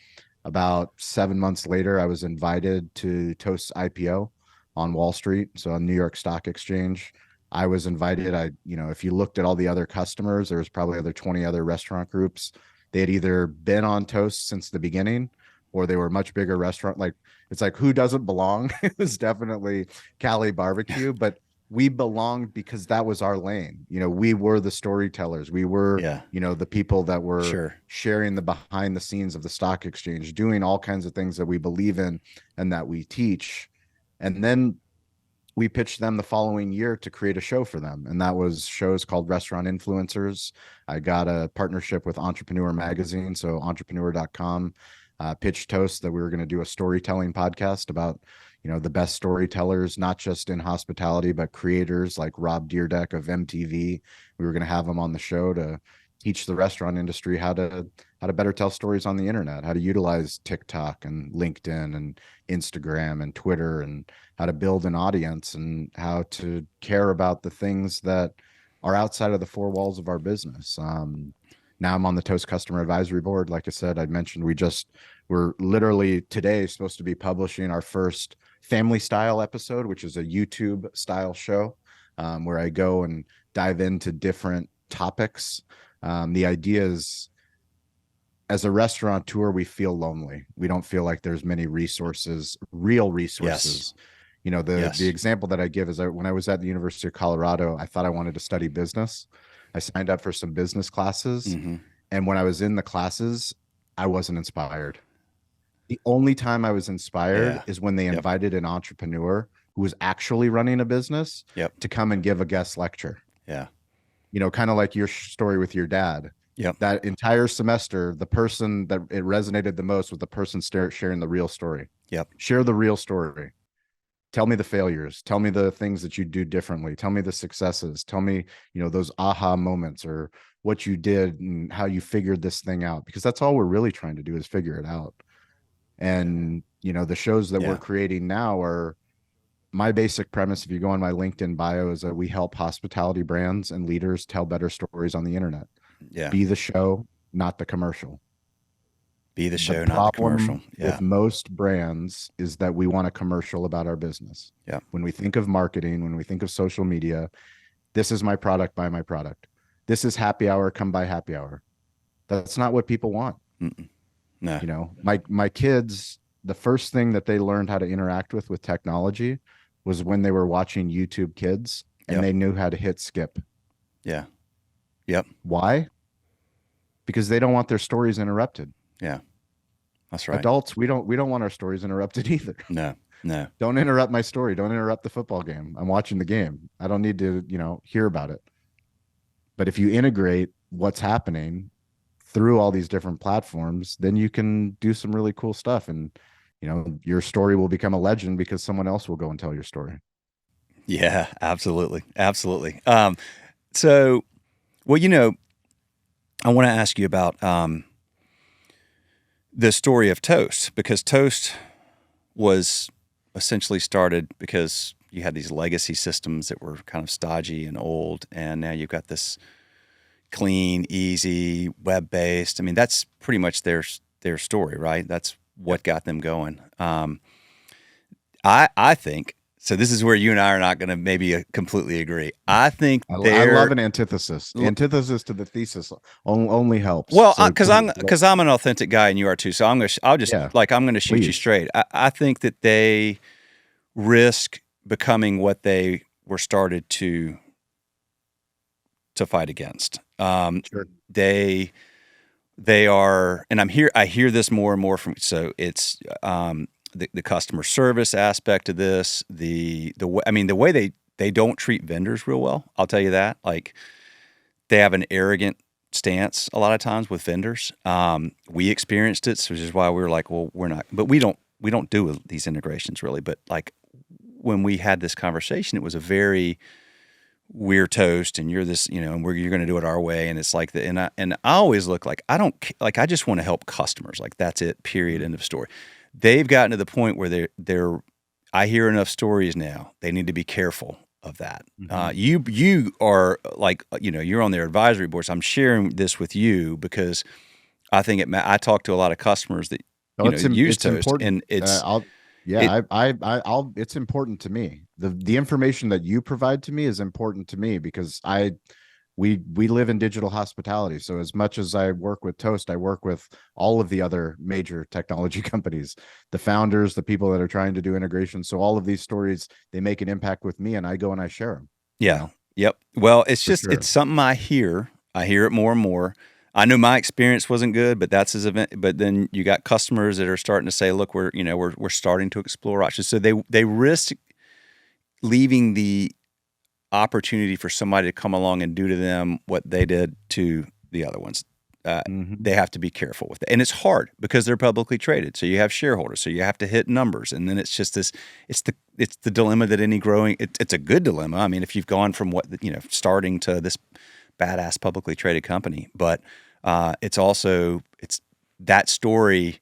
About 7 months later, I was invited to Toast's IPO on Wall Street, so on New York Stock Exchange. I was invited. If you looked at all the other customers, there was probably 20 other restaurant groups. They had either been on Toast since the beginning, or they were much bigger restaurant. Like, it's like, who doesn't belong? It was definitely Cali barbecue, but we belonged because that was our lane. We were the storytellers. We were, Yeah. the people that were Sure. sharing the behind the scenes of the stock exchange, doing all kinds of things that we believe in and that we teach. And then we pitched them the following year to create a show for them. And that was shows called Restaurant Influencers. I got a partnership with Entrepreneur Magazine. So entrepreneur.com pitched Toast that we were going to do a storytelling podcast about, the best storytellers, not just in hospitality, but creators like Rob Deerdeck of MTV. We were going to have him on the show to teach the restaurant industry how to how to better tell stories on the internet, how to utilize TikTok and LinkedIn and Instagram and Twitter, and how to build an audience and how to care about the things that are outside of the four walls of our business. Now I'm on the Toast Customer Advisory Board. Like I said, I mentioned we're literally today supposed to be publishing our first family style episode, which is a YouTube style show, where I go and dive into different topics. The idea is, as a restaurateur, we feel lonely. We don't feel like there's many resources, real resources. Yes. The Yes. example that I give is, when I was at the University of Colorado, I thought I wanted to study business. I signed up for some business classes. Mm-hmm. And when I was in the classes, I wasn't inspired. The only time I was inspired Yeah. is when they Yep. invited an entrepreneur who was actually running a business Yep. to come and give a guest lecture. Yeah. Kind of like your story with your dad. Yep. That entire semester, the person that it resonated the most was the person sharing the real story. Yep. Share the real story. Tell me the failures. Tell me the things that you do differently. Tell me the successes. Tell me, those aha moments, or what you did and how you figured this thing out, because that's all we're really trying to do, is figure it out. And, the shows that we're Yeah. creating now are, my basic premise, if you go on my LinkedIn bio, is that we help hospitality brands and leaders tell better stories on the internet. Yeah. Be the show, not the commercial. Be the The show, not the commercial. problem Yeah. with most brands is that we want a commercial about our business. Yeah. When we think of marketing, when we think of social media, this is my product, buy my product. This is happy hour, come by happy hour. That's not what people want. Mm-mm. No. My kids, the first thing that they learned how to interact with technology was when they were watching YouTube Kids, and Yep. they knew how to hit skip. Yeah. Yep. Why? Because they don't want their stories interrupted. Yeah. That's right. Adults, we don't want our stories interrupted either. No. No. Don't interrupt my story. Don't interrupt the football game. I'm watching the game. I don't need to, hear about it. But if you integrate what's happening through all these different platforms, then you can do some really cool stuff. And, your story will become a legend because someone else will go and tell your story. Yeah. Absolutely. Absolutely. So, well, I want to ask you about the story of Toast, because Toast was essentially started because you had these legacy systems that were kind of stodgy and old, and now you've got this clean, easy, web-based. I mean, that's pretty much their story, right? That's what got them going. I think so. This is where you and I are not going to maybe completely agree. I think I love an antithesis. Antithesis to the thesis only helps. Well, So because I'm an authentic guy and you are too. So I'm going to shoot you please. straight. I think that they risk becoming what they were started to fight against. Sure. They are, and I hear this more and more from. So it's the customer service aspect of this. The way they don't treat vendors real well. I'll tell you that. Like, they have an arrogant stance a lot of times with vendors. We experienced it, so which is why we were like, well, we're not. But we don't do these integrations really. But like, when we had this conversation, it was a very, we're Toast and you're this, and you're going to do it our way. And it's like and I always look like, I just want to help customers. Like, that's it, period, end of story. They've gotten to the point where I hear enough stories now. They need to be careful of that. Mm-hmm. You are like, you're on their advisory board. So I'm sharing this with you because I think I talk to a lot of customers that, use Toast, important. and it's, it's important to me. The information that you provide to me is important to me because we live in digital hospitality. So as much as I work with Toast, I work with all of the other major technology companies, the founders, the people that are trying to do integration. So all of these stories, they make an impact with me, and I go and I share them. Yeah. Yep. Well, it's just, sure. It's something I hear it more and more. I knew my experience wasn't good, but that's his event. But then you got customers that are starting to say, look, we're starting to explore options. So they risk leaving the opportunity for somebody to come along and do to them what they did to the other ones. They have to be careful with it. And it's hard because they're publicly traded. So you have shareholders, so you have to hit numbers. And then it's just this, it's the dilemma that any growing, it's a good dilemma. I mean, if you've gone from starting to this badass publicly traded company, but It's also it's that story.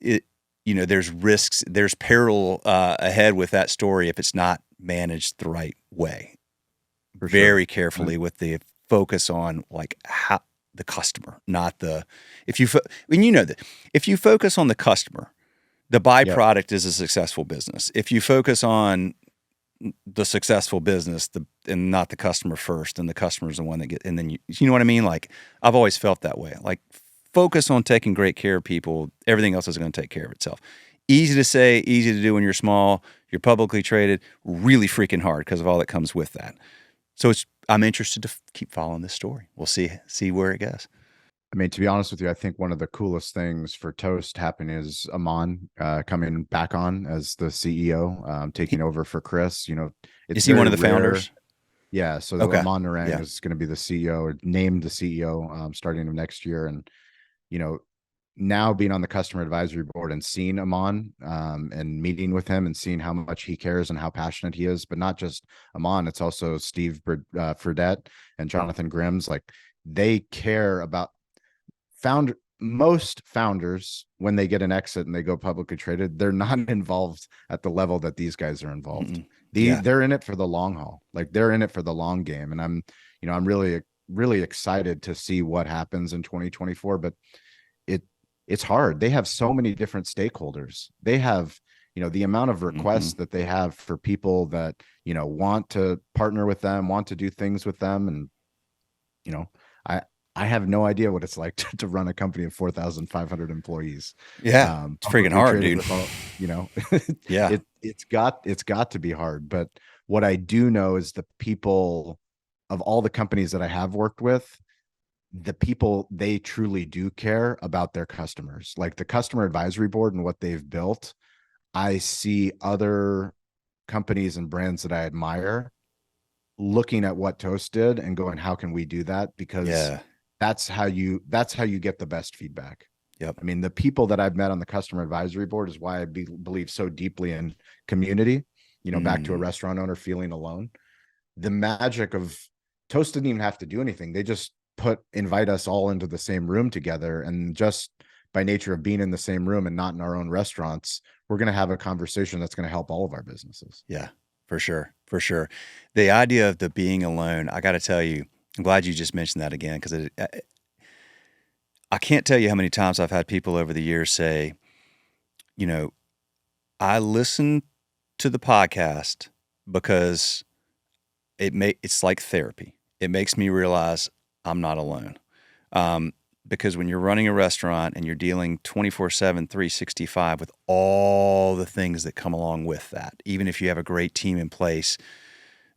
It there's risks, there's peril ahead with that story if it's not managed the right way, For sure. very carefully with the focus on like how the customer, not the if you when that if you focus on the customer, the Yep. byproduct is a successful business. If you focus on the successful business, and not the customer first, and the customer is the one that and then you know what I mean? Like I've always felt that way. Like focus on taking great care of people. Everything else is going to take care of itself. Easy to say, easy to do when you're small, you're publicly traded, really freaking hard because of all that comes with that. So I'm interested to keep following this story. We'll see where it goes. I mean, to be honest with you, I think one of the coolest things for Toast happening is Amon coming back on as the CEO, He, taking over for Chris. It's is he one very of the rare. founders? Yeah, so Okay. Amon Narang Yeah. is going to be the CEO, or named the CEO, starting of next year. And you know, now being on the customer advisory board and seeing Amon, and meeting with him and seeing how much he cares and how passionate he is, but not just Amon, it's also Steve Fredette and Jonathan Grimm's. Like they care about most founders when they get an exit and they go publicly traded, they're not involved at the level that these guys are involved. Mm-mm. Yeah. They're in it for the long haul. Like they're in it for the long game. And I'm really excited to see what happens in 2024. But it it's hard. They have so many different stakeholders. They have, the amount of Mm-hmm. requests that they have for people that, want to partner with them, want to do things with them. And you know, I I have no idea what it's like to run a company of 4,500 employees, Yeah. It's freaking publicly hard, traded dude. with all, Yeah. it's got to be hard. But what I do know is the people of all the companies that I have worked with, the people, they truly do care about their customers. Like the customer advisory board and what they've built, I see other companies and brands that I admire looking at what Toast did and going, how can we do that? Because Yeah. that's how you get the best feedback. Yep. I mean, the people that I've met on the customer advisory board is why I believe so deeply in community. Back to a Mm. restaurant owner feeling alone. The magic of Toast didn't even have to do anything. They just invite us all into the same room together. And just by nature of being in the same room and not in our own restaurants, we're going to have a conversation that's going to help all of our businesses. Yeah. For sure. For sure. The idea of the being alone, I got to tell you, I'm glad you just mentioned that again because I can't tell you how many times I've had people over the years say, you know, I listen to the podcast because it's like therapy. It makes me realize I'm not alone. Because when you're running a restaurant and you're dealing 24/7, 365 with all the things that come along with that, even if you have a great team in place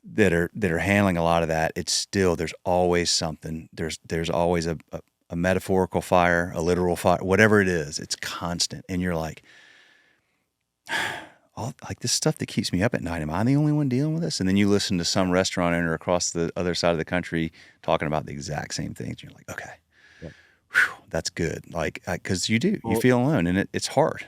that are handling a lot of that, it's still there's always something. There's always a metaphorical fire, a literal fire, whatever it is. It's constant, and you're like, all like this stuff that keeps me up at night. Am I the only one dealing with this? And then you listen to some restaurant owner across the other side of the country talking about the exact same things. You're like, okay, Yep. whew, that's good. Like, because you Well, feel alone, and it's hard.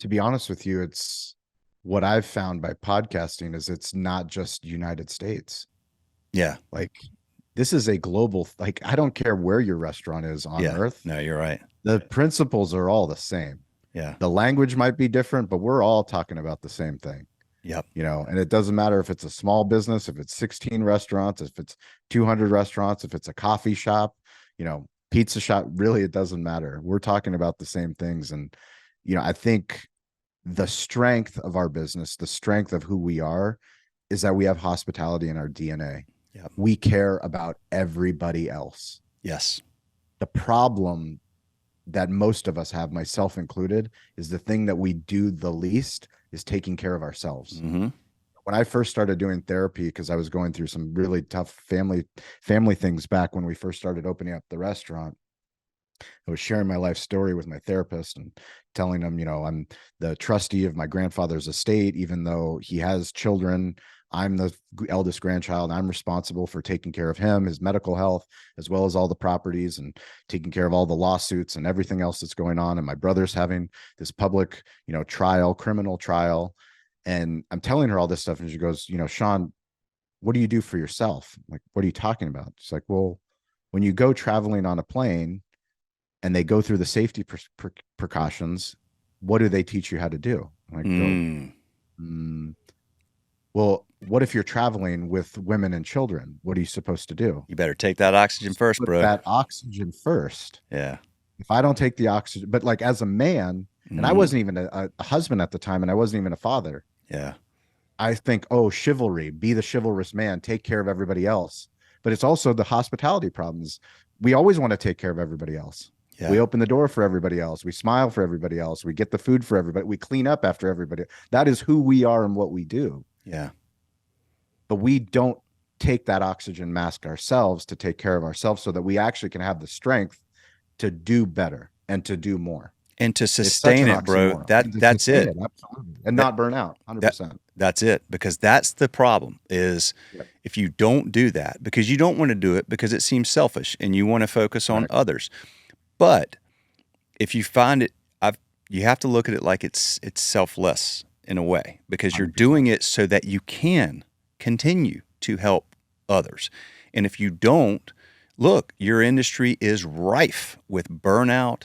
to be honest with you, it's what I've found by podcasting is it's not just United States. Yeah, Like this is a global, like I don't care where your restaurant is on yeah. earth. No, you're right. The principles are all the same. Yeah, The language might be different, but we're all talking about the same thing. yep. And it doesn't matter if it's a small business, if it's 16 restaurants, if it's 200 restaurants, if it's a coffee shop, pizza shop, really, it doesn't matter. We're talking about the same things. And, I think the strength of our business, the strength of who we are, is that we have hospitality in our DNA. Yep. We care about everybody else. Yes. The problem that most of us have, myself included, is the thing that we do the least is taking care of ourselves. Mm-hmm. When I first started doing therapy, because I was going through some really tough family things back when we first started opening up the restaurant, I was sharing my life story with my therapist and telling him, I'm the trustee of my grandfather's estate, even though he has children. I'm the eldest grandchild. I'm responsible for taking care of him, his medical health, as well as all the properties and taking care of all the lawsuits and everything else that's going on. And my brother's having this public, criminal trial. And I'm telling her all this stuff. And she goes, Shawn, what do you do for yourself? I'm like, what are you talking about? She's like, well, when you go traveling on a plane and they go through the safety precautions, what do they teach you how to do? I go, Mm. mm, well, what if you're traveling with women and children? What are you supposed to do? You better take that oxygen first, Put bro. that oxygen first. Yeah. If I don't take the oxygen, but like as a man, and I Mm. wasn't even a husband at the time, and I wasn't even a father. Yeah. I think, oh, chivalry, be the chivalrous man, take care of everybody else. But it's also the hospitality problems. We always want to take care of everybody else. We Yeah. open the door for everybody else. We smile for everybody else. We get the food for everybody. We clean up after everybody. That is who we are and what we do. Yeah. But we don't take that oxygen mask ourselves to take care of ourselves so that we actually can have the strength to do better and to do more. And to It's such sustain an it, bro, oxymoron. And to that's sustain it. it, absolutely. And That not burn out, that 100%. that's it. Because that's the problem is Yep. if you don't do that, because you don't want to do it because it seems selfish and you want to focus on Right. others. But if you find it, you have to look at it like it's selfless in a way because you're 100%. doing it so that you can continue to help others. And if you don't, look, your industry is rife with burnout,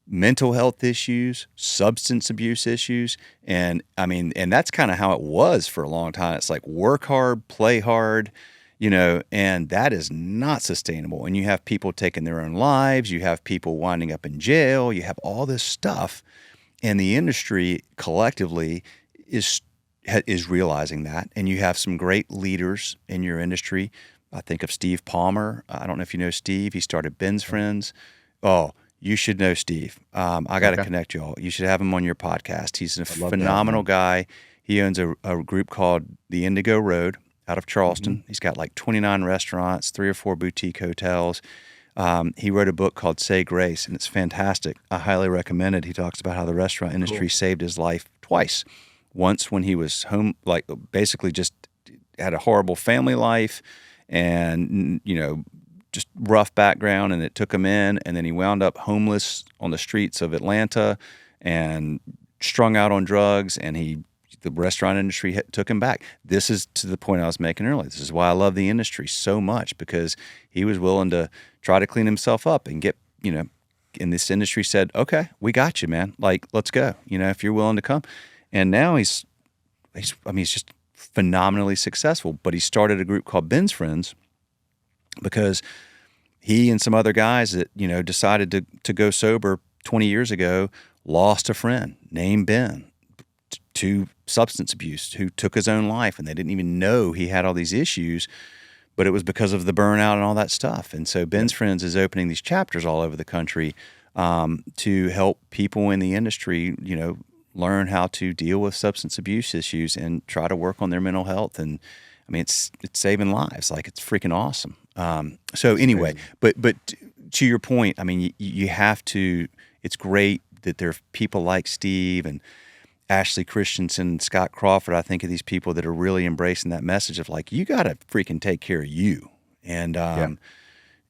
mental health issues, substance abuse issues. And I mean, and that's kind of how it was for a long time. It's like work hard, play hard, and that is not sustainable. And you have people taking their own lives, you have people winding up in jail, you have all this stuff. And the industry collectively is realizing that. And you have some great leaders in your industry. I think of Steve Palmer. I don't know if you know Steve. He started Ben's Friends. Oh, you should know Steve. I got to Okay. connect you all. You should have him on your podcast. He's a I'd love to have him phenomenal on. guy. He owns a group called the Indigo Road out of Mm-hmm. Charleston. He's got like 29 restaurants, 3 or 4 boutique hotels. He wrote a book called Say Grace, and it's fantastic. I highly recommend it. He talks about how the restaurant industry Cool. saved his life twice. Once when he was home, like basically just had a horrible family life and, just rough background, and it took him in. And then he wound up homeless on the streets of Atlanta and strung out on drugs. And the restaurant industry took him back. This is to the point I was making earlier. This is why I love the industry so much, because he was willing to try to clean himself up and get, and this industry said, okay, we got you, man. Like, let's go, if you're willing to come. And now he's just phenomenally successful. But he started a group called Ben's Friends because he and some other guys that, decided to go sober 20 years ago lost a friend named Ben to substance abuse who took his own life, and they didn't even know he had all these issues, but it was because of the burnout and all that stuff. And so Yep. Ben's Friends is opening these chapters all over the country to help people in the industry, learn how to deal with substance abuse issues and try to work on their mental health. And I mean, it's saving lives. Like, it's freaking awesome. So anyway, Crazy. but to your point, I mean, you have to. It's great that there are people like Steve and Ashley Christensen, Scott Crawford. I think of these people that are really embracing that message of like, you got to freaking take care of you, and Yeah.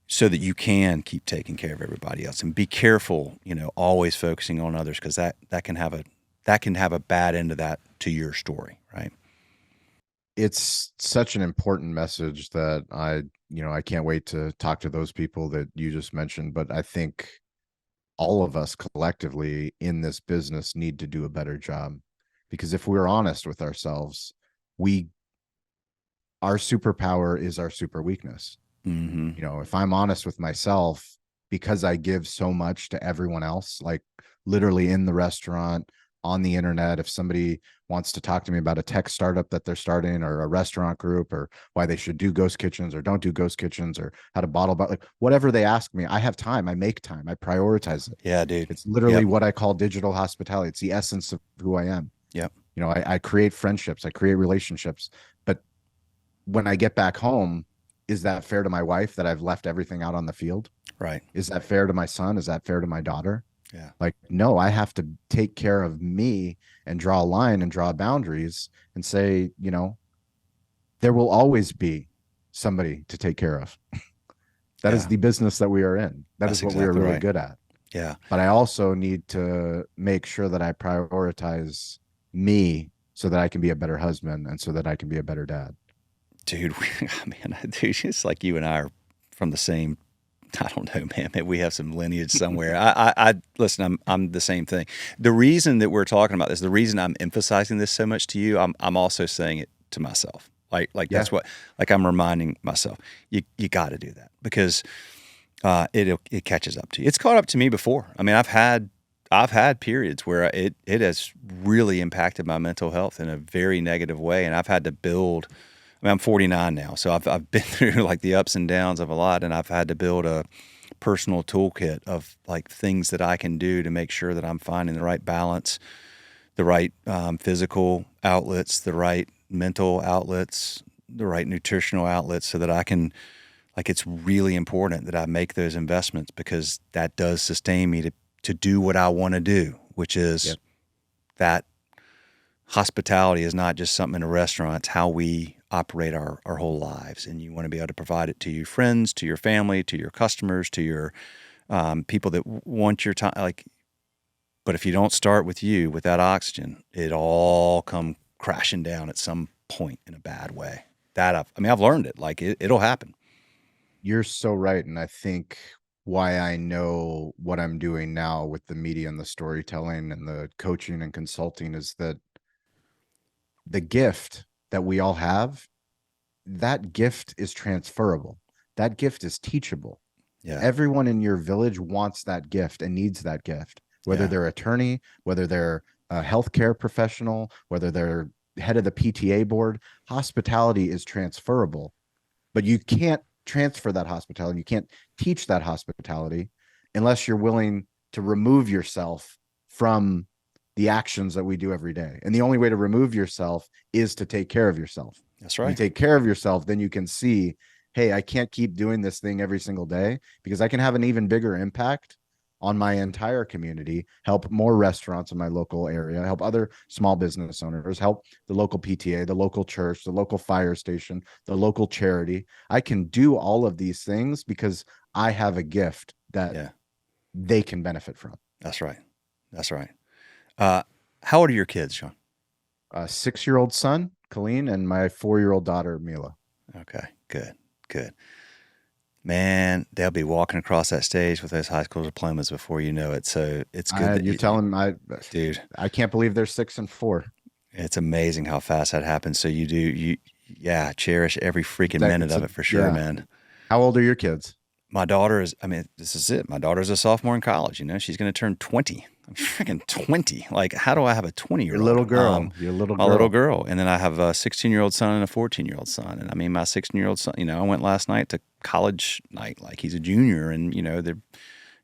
so that you can keep taking care of everybody else, and be careful, always focusing on others, because that can have a bad end of that to your story, right? It's such an important message that I can't wait to talk to those people that you just mentioned. But I think all of us collectively in this business need to do a better job, because if we're honest with ourselves, we our superpower is our super weakness. Mm-hmm. If I'm honest with myself, because I give so much to everyone else, like literally in the restaurant, on the internet, if somebody wants to talk to me about a tech startup that they're starting, or a restaurant group, or why they should do ghost kitchens or don't do ghost kitchens, or how to bottle, but like whatever they ask me, I have time, I make time, I prioritize it. Yeah, dude. It's literally Yep. what I call digital hospitality. It's the essence of who I am. Yep. I create friendships, I create relationships. But when I get back home, is that fair to my wife that I've left everything out on the field? Right. Is that fair to my son? Is that fair to my daughter? Yeah. Like, no, I have to take care of me and draw a line and draw boundaries and say, there will always be somebody to take care of. That is Yeah. the business that we are in. That That's is what we are exactly really right. good at. Yeah. But I also need to make sure that I prioritize me so that I can be a better husband and so that I can be a better dad. Dude, man, dude, it's like you and I are from the same I don't know, man. Maybe we have some lineage somewhere. I listen. I'm the same thing. The reason that we're talking about this, the reason I'm emphasizing this so much to you, I'm also saying it to myself. Like Yeah. that's what, like I'm reminding myself. You got to do that because it catches up to you. It's caught up to me before. I mean, I've had periods where it has really impacted my mental health in a very negative way, and I've had to build. I mean, I'm 49 now, so I've been through like the ups and downs of a lot, and I've had to build a personal toolkit of like things that I can do to make sure that I'm finding the right balance, the right physical outlets, the right mental outlets, the right nutritional outlets, so that I can, like, it's really important that I make those investments because that does sustain me to do what I want to do, which is Yep. that hospitality is not just something in a restaurant. It's how we operate our whole lives. And you want to be able to provide it to your friends, to your family, to your customers, to your people that want your time. Like, but if you don't start with you, with that oxygen, it all come crashing down at some point in a bad way. I've learned it. Like it'll happen. You're so right. And I think why I know what I'm doing now with the media and the storytelling and the coaching and consulting is that the gift that we all have, that gift is transferable. That gift is teachable. Yeah. Everyone in your village wants that gift and needs that gift, whether Yeah. they're attorney, whether they're a healthcare professional, whether they're head of the PTA board. Hospitality is transferable, but you can't transfer that hospitality. You can't teach that hospitality unless you're willing to remove yourself from the actions that we do every day. And the only way to remove yourself is to take care of yourself. That's You right. take care of yourself, then you can see, hey, I can't keep doing this thing every single day because I can have an even bigger impact on my entire community, help more restaurants in my local area, help other small business owners, help the local PTA, the local church, the local fire station, the local charity. I can do all of these things because I have a gift that Yeah. they can benefit from. That's right. That's right. Uh, how old are your kids, Shawn? A 6-year-old son, Colleen, and my 4-year-old daughter, Mila. Okay. Good. Good. Man, they'll be walking across that stage with those high school diplomas before you know it. So it's good that You're you telling dude, I can't believe they're 6 and 4. it's amazing how fast that happens. So yeah, cherish every freaking minute It's of a it for sure, yeah. man. How old are your kids? My daughter is, I mean, this is it. My daughter's a sophomore in college, she's going to turn 20. I'm freaking 20. Like, how do I have a 20 year Your old? little girl. Your little My little girl. girl. And then I have a 16-year-old son and a 14-year-old son. And I mean, my 16-year-old son, I went last night to college night, like he's a junior. And, they're,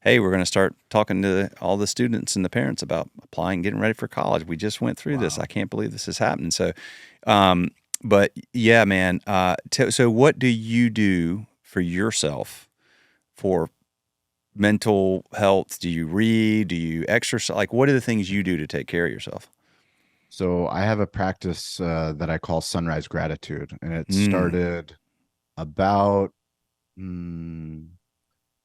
hey, we're going to start talking to all the students and the parents about applying, getting ready for college. We just went through this. Wow. I can't believe this is happening. So, but yeah, man. So what do you do for yourself for mental health? Do you read? Do you exercise? Like, what are the things you do to take care of yourself? So I have a practice that I call sunrise gratitude, and it Mm, started about a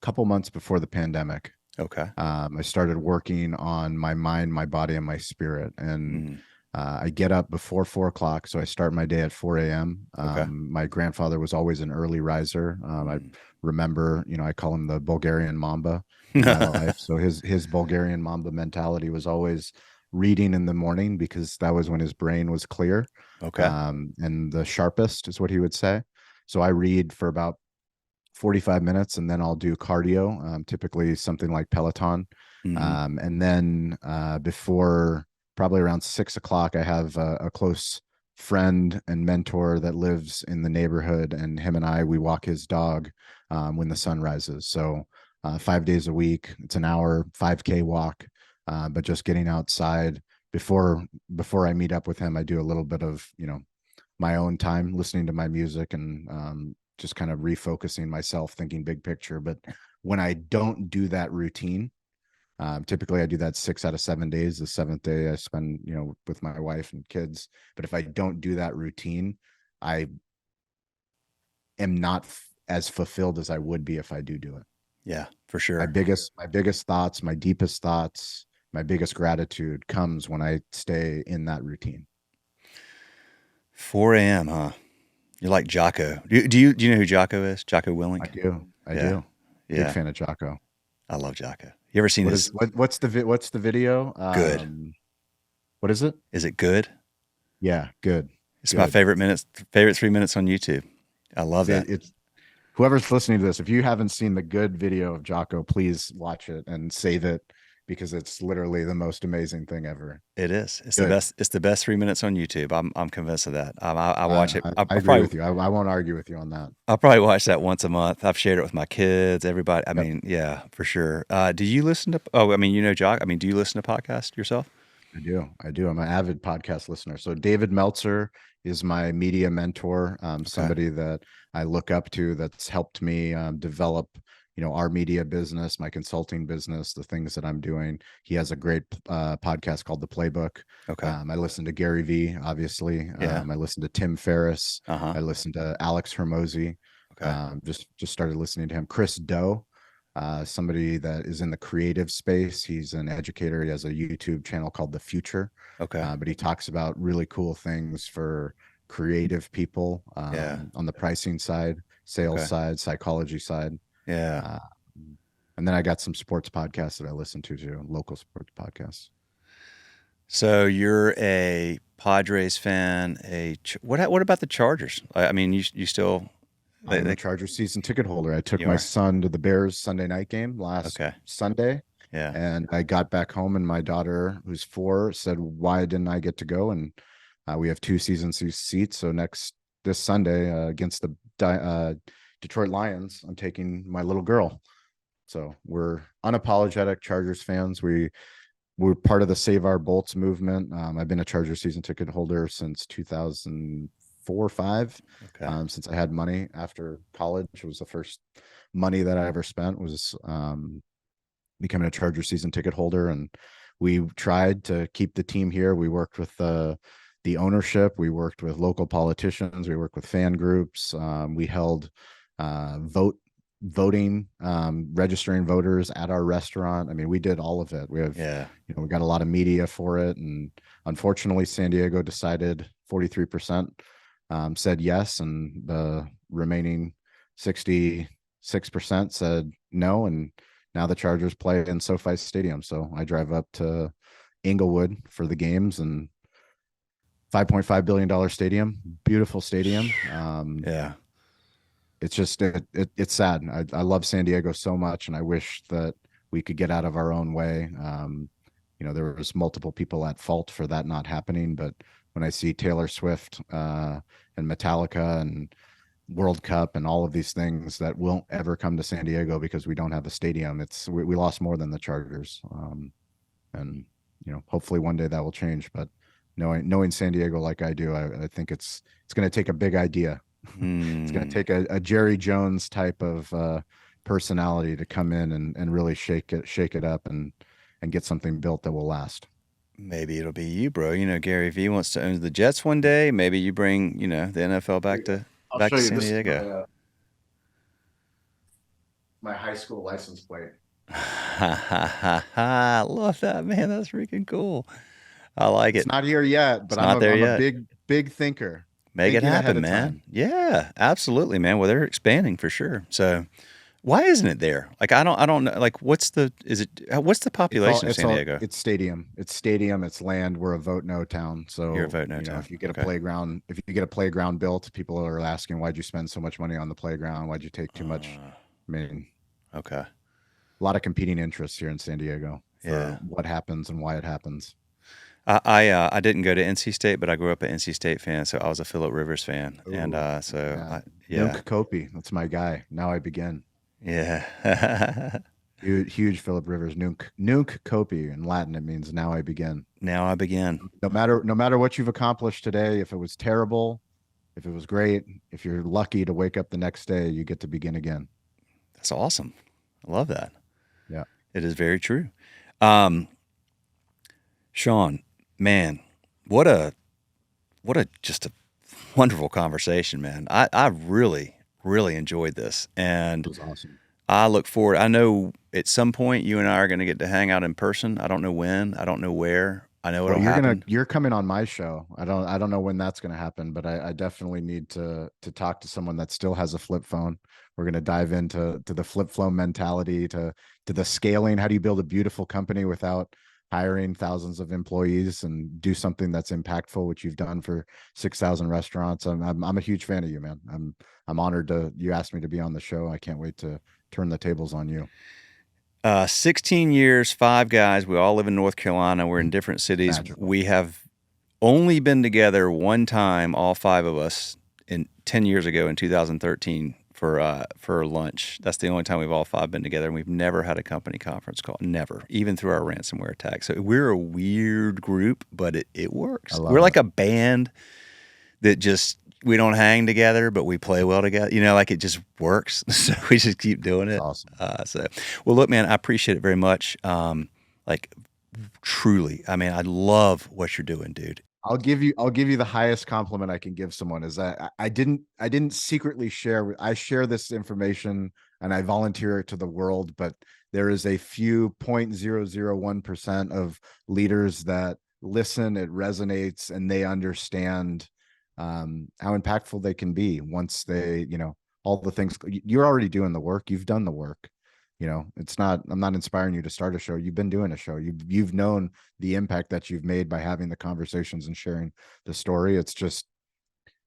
couple months before the pandemic. okay. I started working on my mind, my body, and my spirit. And Mm, I get up before 4 o'clock. So I start my day at 4 a.m. okay. My grandfather was always an early riser. I Mm. remember, I call him the Bulgarian Mamba in my life. So his Bulgarian Mamba mentality was always reading in the morning because that was when his brain was clear, Okay. and the sharpest is what he would say. So I read for about 45 minutes and then I'll do cardio, typically something like Peloton. Hmm. And then before probably around 6 o'clock, I have a close friend and mentor that lives in the neighborhood, and him and we walk his dog when the sun rises. So 5 days a week, it's an hour 5K walk, but just getting outside before I meet up with him, I do a little bit of my own time listening to my music and just kind of refocusing myself, thinking big picture. But when I don't do that routine, typically I do that 6 out of 7 days. The seventh day I spend, with my wife and kids. But if I don't do that routine, I am not as fulfilled as I would be if I do it. Yeah, for My sure. biggest thoughts, my deepest thoughts, my biggest gratitude comes when I stay in that routine. 4 a.m., huh? You're like Jocko. Do you know who Jocko is? Jocko I Willink? do. I Yeah. do. Big Yeah, fan of Jocko. I love Jocko. You ever seen his What's the video? Good? What is it? Is it good? Yeah, good, It's my good. favorite 3 minutes on YouTube. I love that. It's whoever's listening to this, if you haven't seen the good video of Jocko, please watch it and save it because it's literally the most amazing thing ever. It is. It's the Good. best. It's the best 3 minutes on YouTube. I'm convinced of that. I I, watch it. I, I agree Probably with you. I won't argue with you on that. I'll probably watch that once a month. I've shared it with my kids. Everybody. I Yep, mean, yeah, for sure. Do you listen to? Oh, I mean, Jock. I mean, do you listen to podcasts yourself? I do. I do. I'm an avid podcast listener. So David Meltzer is my media mentor, Okay. somebody that I look up to that's helped me develop, our media business, my consulting business, the things that I'm doing. He has a great podcast called The Playbook. Okay. I listen to Gary Vee, obviously. Yeah. I listen to Tim Ferriss. Uh huh. I listen to Alex Hermosi. Okay. Just started listening to him. Chris Doe, somebody that is in the creative space. He's an educator. He has a YouTube channel called The Future, Okay. but he talks about really cool things for creative people Yeah. on the pricing side, sales Okay. side, psychology side. Yeah. Uh, and then I got some sports podcasts that I listen to too, local sports podcasts. So you're a Padres fan. What about the Chargers? I mean, you still I am a they Charger season ticket holder. I took you my are son to the Bears Sunday night game last okay. Sunday, Yeah. and I got back home, and my daughter, who's 4, said, "Why didn't I get to go?" And we have two season seats, so this Sunday against the Detroit Lions, I'm taking my little girl. So we're unapologetic Chargers fans. We're part of the Save Our Bolts movement. I've been a Charger season ticket holder since 2004 or 5. Okay. Since I had money after college, it was the first money that I ever spent was becoming a Charger season ticket holder, and we tried to keep the team here. We worked with the ownership, we worked with local politicians, we worked with fan groups. We held voting, registering voters at our restaurant. I mean, we did all of it. We have, Yeah. we got a lot of media for it, and unfortunately, San Diego decided 43% said yes, and the remaining 66% said no, and now the Chargers play in SoFi Stadium. So I drive up to Inglewood for the games, and $5.5 billion stadium, beautiful stadium. Yeah. It's just it's sad. I love San Diego so much, and I wish that we could get out of our own way. There was multiple people at fault for that not happening, but when I see Taylor Swift and Metallica and World Cup and all of these things that won't ever come to San Diego because we don't have a stadium, we lost more than the Chargers. And hopefully one day that will change. But knowing San Diego like I do, I think it's going to take a big idea. It's going to Hmm. take a Jerry Jones type of personality to come in and really shake it up and get something built that will last. Maybe it'll be you, bro. Gary Vee wants to own the Jets one day. Maybe you bring, the NFL Here you go. I'll back show to you. San This is Diego. my high school license plate. Ha ha ha ha. I love that, man. That's freaking cool. I like It's it. not here yet, It's but not there I'm a yet. big thinker, Make it thinking ahead happen, of man. time. Yeah, absolutely, man. Well, they're expanding for sure. So, why isn't it there? Like, I don't know. Like, what's the population of San Diego? It's stadium. It's stadium. It's land. We're a vote no town. You're a So, vote no town. Okay. if you get a playground built, people are asking, why'd you spend so much money on the playground? Why'd you take too much? Uh, I mean, okay. a lot of competing interests here in San Diego Yeah. for what happens and why it happens. I didn't go to NC State, but I grew up an NC State fan, so I was a Phillip Rivers fan, and Oh, so yeah. yeah, Nunk Kopi. That's my guy. Now I begin. yeah. Huge Philip Rivers. Nunc Kopi. In Latin, it means now I begin. Now I begin. No matter what you've accomplished today, if it was terrible, if it was great, if you're lucky to wake up the next day, you get to begin again. That's awesome. I love that. Yeah. It is very true. Um, Shawn, man, what a just a wonderful conversation, man. I really enjoyed this, and It was awesome. I look forward. I know at some point you and I are going to get to hang out in person. I don't know when. I don't know where. I know Well, it'll happen. you're coming on my show. I don't know when that's gonna happen, but I definitely need to talk to someone that still has a flip phone We're going to dive into the flip flow mentality, to the scaling. How do you build a beautiful company without hiring thousands of employees and do something that's impactful, which you've done for 6,000 restaurants. I'm a huge fan of you, man. I'm honored to you asked me to be on the show. I can't wait to turn the tables on you. 16 years, five guys. We all live in North Carolina. We're in different cities. Magical. We have only been together one time, all five of us, in 10 years ago in 2013 for lunch. That's the only time we've all five been together, and we've never had a company conference call. Never, even through our ransomware attack. So we're a weird group, but it I works. We're love like it. a band that just we don't hang together, but we play well together. You know, like it just works. So we just keep doing It's it. awesome. Well, look, man, I appreciate it very much. Like truly, I mean, I love what you're doing, dude. I'll give you the highest compliment I can give someone is that I didn't secretly share. I share this information and I volunteer it to the world, but there is a few 0.001% of leaders that listen, it resonates, and they understand how impactful they can be once they, all the things you're already doing the work, you've done the work. It's not, I'm not inspiring you to start a show. You've been doing a show. You've known the impact that you've made by having the conversations and sharing the story. It's just,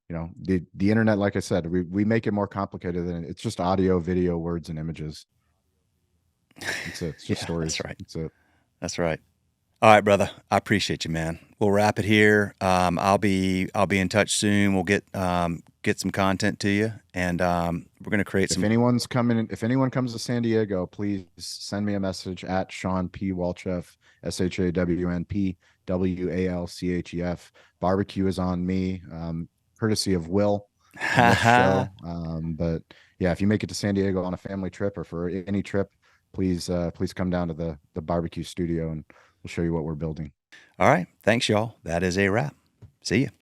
the internet, like I said, we make it more complicated than it's just audio, video, words, and images. It's it. It's just Yeah, that's stories. right. It's it. That's right. All right, brother. I appreciate you, man. We'll wrap it here. I'll be in touch soon. We'll get some content to you, and we're gonna create some. If anyone comes to San Diego, please send me a message at Shawn P. Walchef, ShawnPWalchef. Barbecue is on me, courtesy of Will on this show. But yeah, if you make it to San Diego on a family trip or for any trip, please come down to the barbecue studio and we'll show you what we're building. All right. Thanks, y'all. That is a wrap. See you.